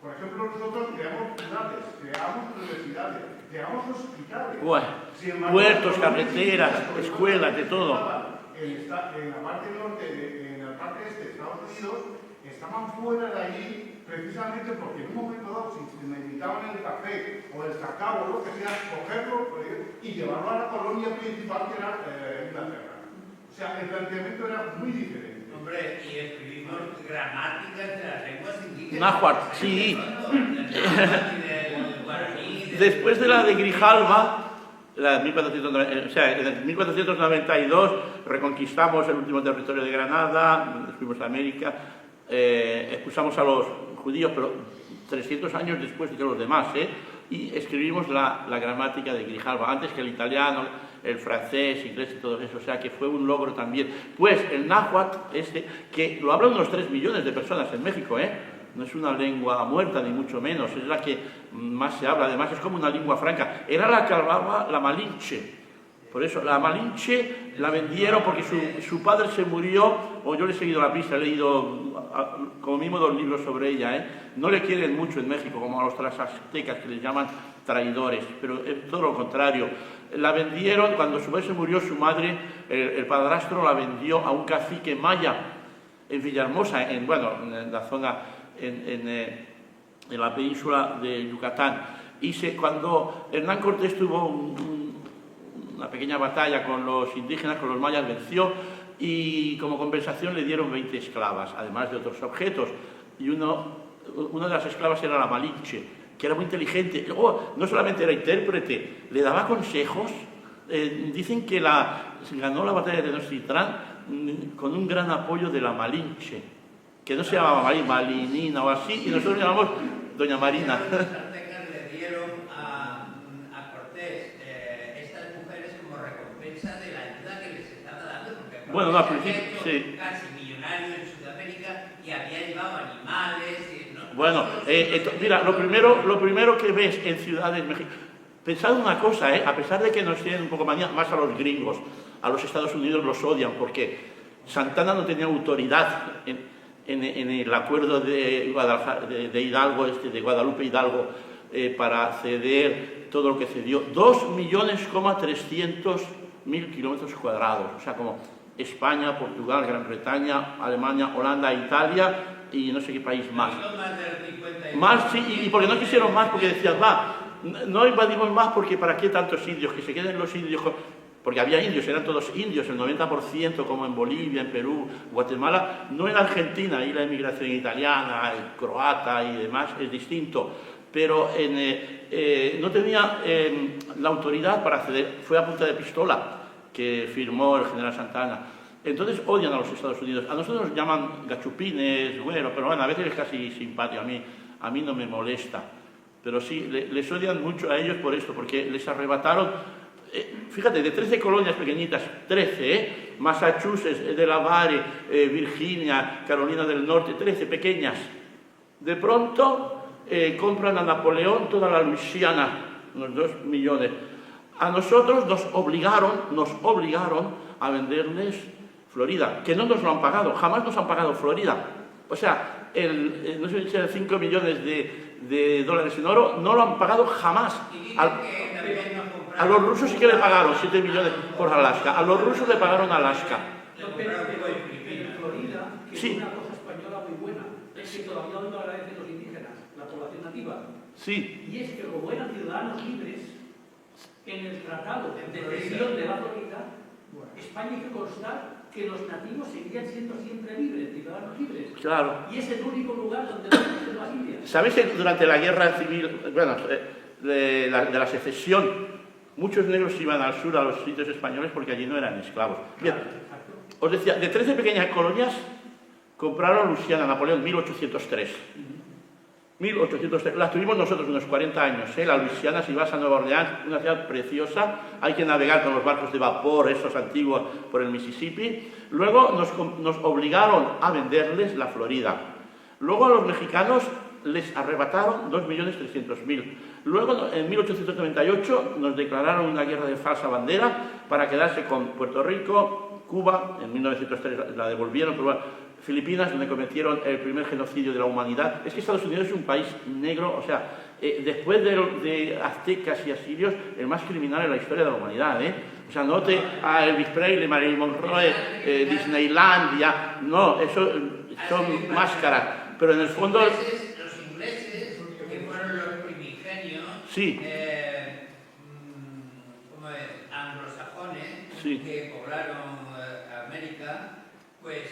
Por ejemplo, nosotros creamos ciudades, creamos universidades, creamos hospitales. Bueno, Sin embargo, puertos, las colonias carreteras, inglesas, sobre escuelas, de todo. en la parte norte, en la parte este de Estados Unidos, estaban fuera de allí precisamente porque en un momento dado, si necesitaban el café o el cacao o lo que sea, cogerlo y llevarlo a la colonia principal que era Inglaterra. O sea, el planteamiento era muy diferente. Hombre, y escribimos gramáticas de las lenguas indígenas. Náhuatl, sí. Del guaraní, Después de la de Grijalva, en 1492 reconquistamos el último territorio de Granada, fuimos a América, expulsamos a los judíos, pero 300 años después de los demás, y escribimos la gramática de Grijalva, antes que el italiano, el francés, inglés y todo eso, o sea que fue un logro también. Pues el náhuatl, que lo hablan unos 3 millones de personas en México, no es una lengua muerta, ni mucho menos, es la que más se habla, además es como una lengua franca. Era la que hablaba la Malinche. Por eso, la Malinche la vendieron porque su padre se murió, o yo le he seguido la pista, he leído como mínimo 2 libros sobre ella. No le quieren mucho en México, como a los aztecas, que les llaman traidores, pero es todo lo contrario. La vendieron, cuando su padre se murió, su madre, el padrastro la vendió a un cacique maya en Villahermosa, en la zona, en la península de Yucatán. Y cuando Hernán Cortés tuvo una pequeña batalla con los indígenas, con los mayas, venció, y como compensación le dieron 20 esclavas, además de otros objetos. Y una de las esclavas era la Malinche, que era muy inteligente. No solamente era intérprete, le daba consejos. Dicen que ganó la batalla de Tenochtitlán con un gran apoyo de la Malinche, que no se llamaba Malinina o así, y nosotros llamamos Doña Marina. Los aztecas le dieron a Cortés estas mujeres como recompensa de la ayuda que les estaba dando, porque Bueno, Cortés al había principio, hecho sí. casi millonario en Sudamérica y había llevado animales. Bueno, mira, lo primero que ves en ciudades mexicanas, pensad una cosa, a pesar de que nos tienen un poco manía, más a los gringos, a los Estados Unidos los odian, porque Santana no tenía autoridad en el acuerdo de Hidalgo, de Guadalupe Hidalgo, para ceder todo lo que cedió, 2.300.000 kilómetros cuadrados, o sea, como España, Portugal, Gran Bretaña, Alemania, Holanda, Italia y no sé qué país más. Más, sí, y porque no quisieron más, porque decían, no invadimos más porque ¿para qué tantos indios? Que se queden los indios, porque había indios, eran todos indios, el 90%, como en Bolivia, en Perú, Guatemala, no en Argentina, ahí la inmigración italiana, croata y demás es distinto, pero no tenía la autoridad para acceder, fue a punta de pistola que firmó el general Santana. Entonces odian a los Estados Unidos. A nosotros nos llaman gachupines, bueno, pero bueno, a veces es casi simpático, a mí no me molesta. Pero sí, les odian mucho a ellos por esto, porque les arrebataron, fíjate, de 13 colonias pequeñitas, 13, Massachusetts, Delaware, Virginia, Carolina del Norte, 13 pequeñas. De pronto compran a Napoleón toda la Luisiana, unos 2 millones. A nosotros nos obligaron a venderles Florida, que no nos lo han pagado, jamás nos han pagado Florida. O sea, no sé si eran 5 millones de dólares en oro, no lo han pagado jamás. A los rusos sí que le pagaron 7 millones por Alaska, a los rusos le pagaron Alaska. En Florida, que Sí. es una cosa española muy buena, es que todavía hoy no agradecen los indígenas, la población nativa. Sí, Y es que como eran ciudadanos libres, en el tratado de cesión de la Florida, España hizo constar que los nativos seguían siendo siempre libres, ciudadanos libres. claro. Y es el único lugar donde no existen las Indias. ¿Sabéis que durante la guerra civil, bueno, de la secesión muchos negros iban al sur a los sitios españoles porque allí no eran esclavos. Bien, os decía, de 13 pequeñas colonias compraron Luisiana, Napoleón, 1803. 1803, las tuvimos nosotros unos 40 años, la Luisiana, si vas a Nueva Orleans, una ciudad preciosa, hay que navegar con los barcos de vapor, esos antiguos, por el Mississippi. Luego nos obligaron a venderles la Florida. Luego a los mexicanos les arrebataron 2.300.000. Luego, en 1898, nos declararon una guerra de falsa bandera para quedarse con Puerto Rico, Cuba, en 1903 la devolvieron, pero Filipinas, donde cometieron el primer genocidio de la humanidad. Es que Estados Unidos es un país negro, o sea, después de aztecas y asirios, el más criminal en la historia de la humanidad, O sea, no a Elvis Presley, Marilyn Monroe, Disneylandia, no, eso son máscaras, pero en el fondo... Los ingleses, que fueron los primigenios, sí. ¿Cómo es? Anglosajones, sí. que poblaron América, pues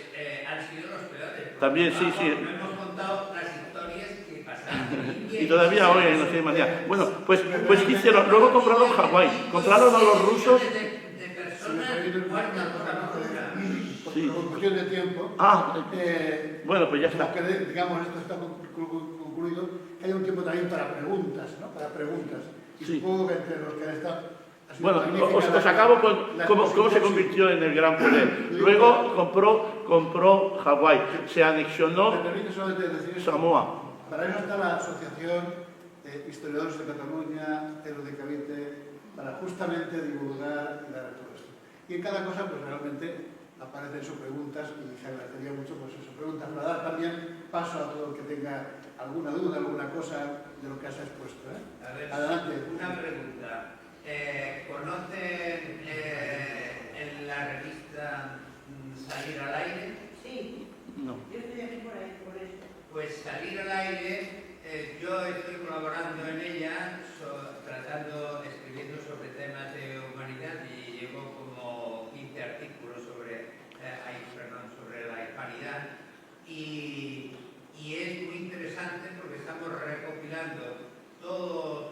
han sido los peores. También, sí, sí. No hemos contado las historias que pasaron. Y todavía hoy no sé de manera. Bueno, pues ¿qué hicieron? Luego compraron Hawái, compraron a los rusos. De personas muertas por la locura. Sí. Por cuestión de tiempo. Bueno, pues ya está. Digamos, esto está concluido, que hay un tiempo también para preguntas, ¿no? Para preguntas. Y sí. supongo que entre los que han estado... Bueno, os acabo con cómo se convirtió en el gran poder. Luego compró Hawái, se anexionó Samoa. Para eso está la Asociación de Historiadores de Cataluña, Erodecavite, para justamente divulgar y dar todo esto. Y en cada cosa, pues realmente aparecen sus preguntas y se agradecería mucho pues sus preguntas para dar también paso a todo el que tenga alguna duda, alguna cosa de lo que has expuesto. A ver, adelante. Una pregunta. ¿Conocen en la revista Salir al Aire? Sí. No. Yo estoy aquí por ahí, por eso. Pues Salir al Aire, yo estoy colaborando en ella, escribiendo sobre temas de humanidad y llevo como 15 artículos sobre la hispanidad. Y es muy interesante porque estamos recopilando todo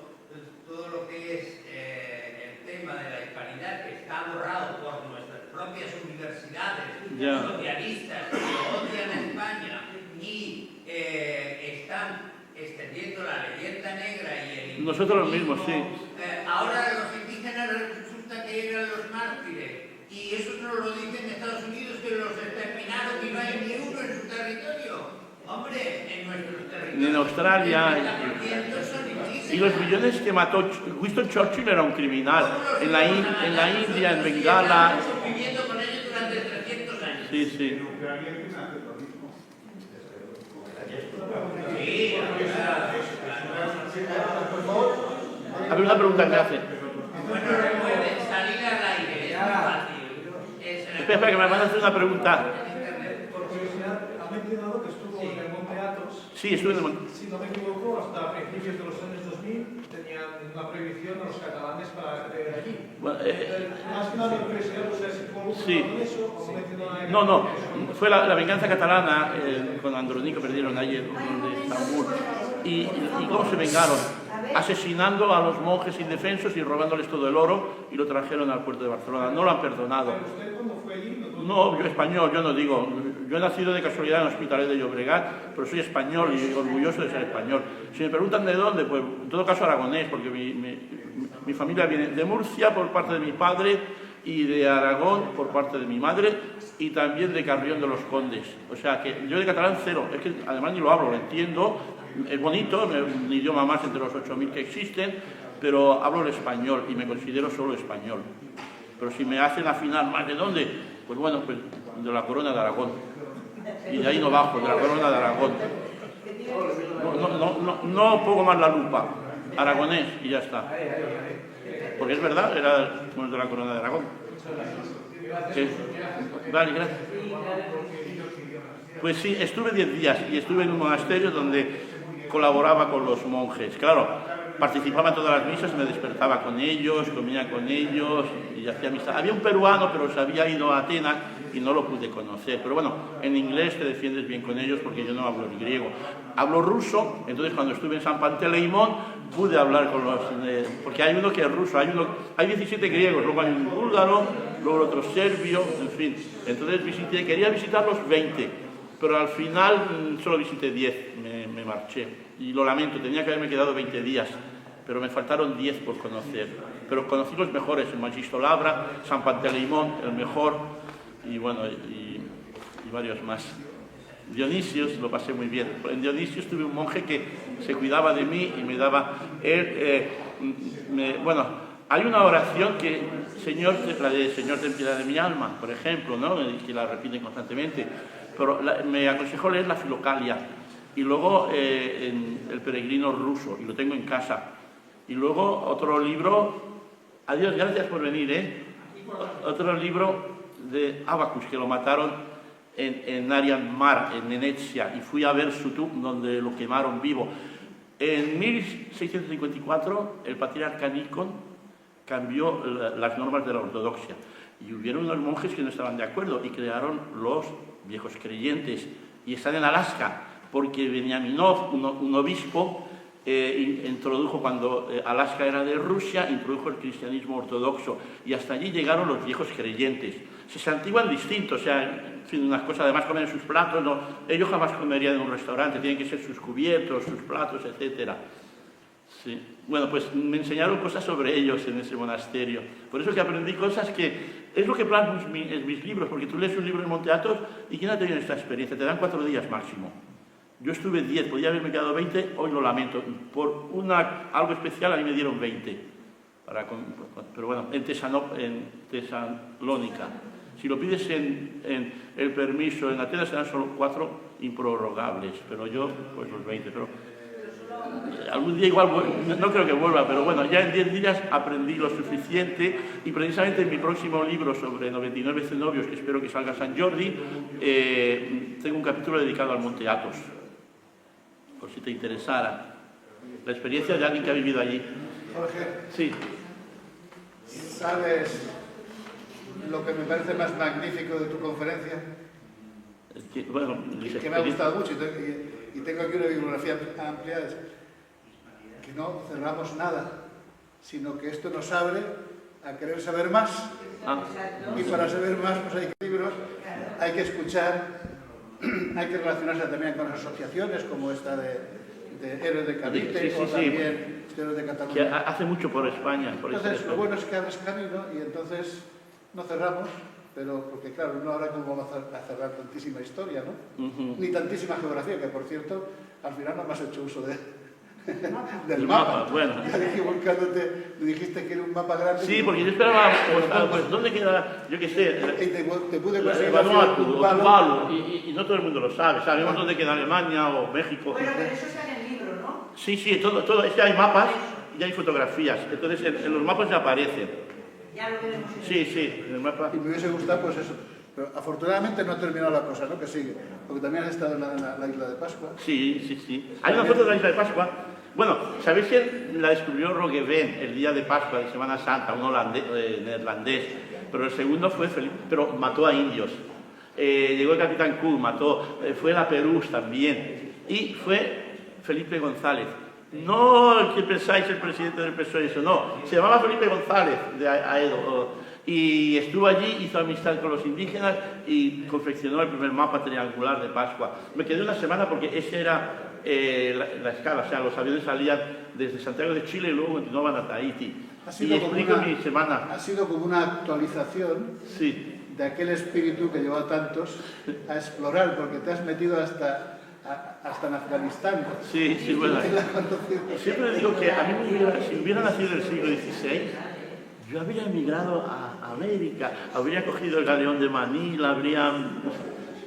lo que es el tema de la hispanidad, que está borrado por nuestras propias universidades socialistas que odian a España y están extendiendo la leyenda negra y el nosotros los mismos, sí. Ahora los indígenas resulta que eran los mártires y eso no lo dicen Estados Unidos, que los exterminaron y no hay ni uno en su territorio. Hombre, en nuestros territorios. Ni en Australia. Y los millones que mató Winston Churchill era un criminal. En la India, en Bengala. Viviendo con ellos durante 300 años. Sí, sí. Sí, A ver, una pregunta que me hace. bueno, recuerden, salir al aire, es muy fácil. Espera, que me van a hacer una pregunta. Por curiosidad, ¿has mencionado que estuvo en el Monte Athos? Sí, estuve en el Monte. Si no me equivoco, hasta principios de los años 2000 tenían una prohibición a los catalanes para acceder allí. Bueno, más que nada mi curiosidad, no sé si fue con eso o mencionó no, fue la venganza catalana con Andrónico, perdieron ayer de Estambul. ¿Y cómo se vengaron? Asesinando a los monjes indefensos y robándoles todo el oro y lo trajeron al puerto de Barcelona. No lo han perdonado. ¿Pero usted cuando fue allí? No, yo español, yo no digo. Yo he nacido de casualidad en Hospitalet de Llobregat, pero soy español y orgulloso de ser español. Si me preguntan de dónde, pues en todo caso aragonés, porque mi familia viene de Murcia por parte de mi padre y de Aragón por parte de mi madre y también de Carrión de los Condes. O sea que yo de catalán cero, es que además ni lo hablo, lo entiendo, es bonito, un idioma más entre los 8.000 que existen, pero hablo el español y me considero solo español. Pero si me hacen afinar más de dónde, pues bueno, pues de la corona de Aragón. Y de ahí no bajo, de la corona de Aragón. No pongo más la lupa, aragonés y ya está. Porque es verdad, era de la corona de Aragón. Sí. Vale, gracias. Pues sí, estuve 10 días y estuve en un monasterio donde colaboraba con los monjes. Claro, participaba en todas las misas, me despertaba con ellos, comía con ellos y hacía misa. Había un peruano, pero se había ido a Atenas y no lo pude conocer. Pero bueno, en inglés te defiendes bien con ellos porque yo no hablo el griego. Hablo ruso, entonces cuando estuve en San Panteleimón pude hablar con los... porque hay uno que es ruso, hay 17 griegos, luego hay un búlgaro, luego el otro serbio, en fin. Entonces quería visitar los 20, pero al final solo visité 10, me marché. Y lo lamento, tenía que haberme quedado 20 días, pero me faltaron 10 por conocer. Pero conocí los mejores, el Magisto Labra, San Panteleimón, el mejor, y bueno, y varios más. Dionisios, lo pasé muy bien. En Dionisios tuve un monje que se cuidaba de mí y me daba... bueno, hay una oración que, la de Señor, ten piedad de mi alma, por ejemplo, ¿no? Que la repiten constantemente, pero me aconsejó leer la Filocalia y luego el peregrino ruso, y lo tengo en casa. Y luego otro libro, adiós, gracias por venir, otro libro de Abacus, que lo mataron en Arian Mar, en Venecia, y fui a ver su tumba donde lo quemaron vivo. En 1654 el patriarca Nikon cambió las normas de la ortodoxia y hubieron unos monjes que no estaban de acuerdo y crearon los viejos creyentes, y están en Alaska porque Beniaminov, un obispo, introdujo, cuando Alaska era de Rusia, introdujo el cristianismo ortodoxo, y hasta allí llegaron los viejos creyentes. Se santiguan distintos, o sea, en fin, unas cosas, además comen sus platos, no, ellos jamás comerían en un restaurante, tienen que ser sus cubiertos, sus platos, etc. Sí. Bueno, pues me enseñaron cosas sobre ellos en ese monasterio. Por eso que aprendí cosas que es lo que plasmo en mis libros, porque tú lees un libro en Monte Athos y ¿quién ha tenido esta experiencia? Te dan 4 días máximo. Yo estuve 10, podía haberme quedado 20, hoy lo lamento. Por algo especial a mí me dieron 20. Pero bueno, en Tesalónica. Si lo pides en el permiso, en Atenas serán solo 4 improrrogables, pero yo, pues los 20. Pero algún día igual, no creo que vuelva, pero bueno, ya en 10 días aprendí lo suficiente, y precisamente en mi próximo libro sobre 99 cenobios, que espero que salga San Jordi, tengo un capítulo dedicado al Monte Athos, por si te interesara. La experiencia de alguien que ha vivido allí. Jorge, sí. ¿Sabes lo que me parece más magnífico de tu conferencia? Bueno, que me ha gustado mucho, y tengo aquí una bibliografía amplia, es que no cerramos nada, sino que esto nos abre a querer saber más. Y para saber más, pues hay libros, hay que escuchar, hay que relacionarse también con las asociaciones como esta de Héroes de Cavite, o también Héroes de Cataluña. Que hace mucho por España. Entonces, lo bueno es que abres camino, y entonces no cerramos, pero porque claro, no habrá como vamos a cerrar tantísima historia, ¿no? Ni tantísima geografía, que por cierto, al final no me has hecho uso del mapa. Bueno. Ya dije, buscándote, me dijiste que era un mapa grande. Sí, porque yo esperaba, pues, ¿dónde queda? Yo qué sé. Y te pude conseguir Vanuatu o Tuvalu, y no todo el mundo lo sabe. Sabemos dónde queda Alemania o México. Bueno, pero eso está en el libro, ¿no? Sí, todo. Es que hay mapas y hay fotografías. Entonces, en los mapas ya aparecen. Ya lo veremos. Sí, en el mapa. Y me hubiese gustado, pues eso. Pero afortunadamente no ha terminado la cosa, ¿no? Que sigue. Porque también has estado en la isla de Pascua. Sí. Hay una foto de la isla de Pascua. Bueno, ¿sabéis que la descubrió Roggeveen el día de Pascua, de Semana Santa, un neerlandés? Pero el segundo fue Felipe, pero mató a indios. Llegó el capitán Cook, mató, fue la Perús también. Y fue Felipe González. No el que pensáis el presidente del PSOE, eso no. Se llamaba Felipe González de Aedo. Y estuvo allí, hizo amistad con los indígenas y confeccionó el primer mapa triangular de Pascua. Me quedé una semana porque esa era la escala, o sea, los aviones salían desde Santiago de Chile y luego continuaban a Tahití. Y explico mi semana. Ha sido como una actualización de aquel espíritu que llevó a tantos a explorar, porque te has metido hasta en Afganistán. Sí, bueno. Siempre digo que a mí si hubiera nacido en el siglo XVI, yo habría emigrado a América, habría cogido el galeón de Manila,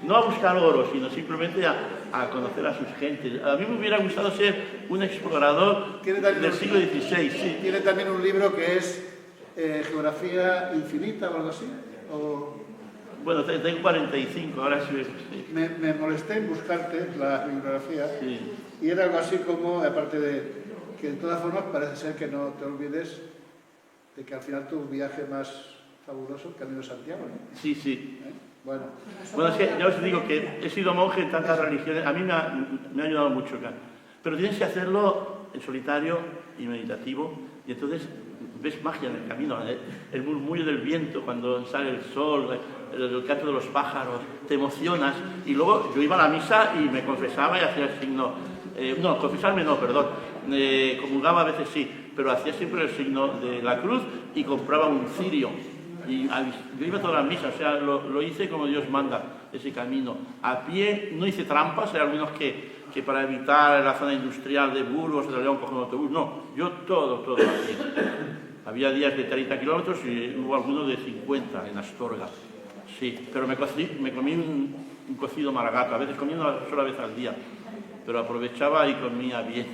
no a buscar oro, sino simplemente a conocer a sus gentes. A mí me hubiera gustado ser un explorador del siglo XVI. Sí. Tiene también un libro que es Geografía Infinita o algo así. Bueno, tengo 45, ahora sí. Me molesté en buscarte la bibliografía, y era algo así como, aparte de que de todas formas parece ser que no te olvides de que al final tu viaje más fabuloso, el Camino de Santiago, ¿no? Sí, sí. Bueno, Bueno, es que ya os digo que he sido monje en tantas religiones, a mí me ha ayudado mucho, pero tienes que hacerlo en solitario y meditativo, y entonces ves magia en el camino, el murmullo del viento cuando sale el sol, el canto de los pájaros, te emocionas. Y luego yo iba a la misa y me confesaba y hacía el signo, no, confesarme no, perdón, comulgaba a veces sí, pero hacía siempre el signo de la cruz y compraba un cirio. Y yo iba a todas las misas, o sea, lo hice como Dios manda, ese camino. A pie no hice trampas, hay algunos que para evitar la zona industrial de Burgos o de León cogen un autobús, no, yo todo a pie. Había días de 30 kilómetros y hubo algunos de 50 en Astorga. Sí, pero me comí un cocido maragato, a veces comía una sola vez al día, pero aprovechaba y comía bien.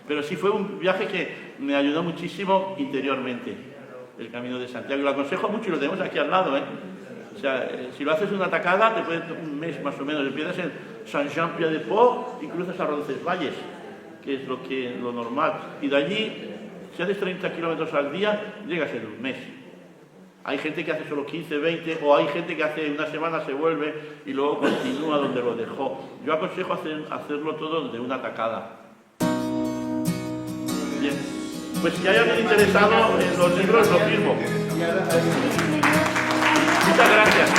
Pero sí fue un viaje que me ayudó muchísimo interiormente, el Camino de Santiago. Y lo aconsejo mucho y lo tenemos aquí al lado, ¿eh? O sea, si lo haces una tacada, te puede un mes más o menos. Empiezas en Saint-Jean-Pied-de-Port y cruzas a Roncesvalles, que es lo normal. Y de allí, si haces 30 kilómetros al día, llegas en un mes. Hay gente que hace solo 15, 20, o hay gente que hace una semana, se vuelve y luego continúa donde lo dejó. Yo aconsejo hacerlo todo de una tacada. Bien, pues si hay alguien interesado en los libros, lo firmo. Muchas gracias.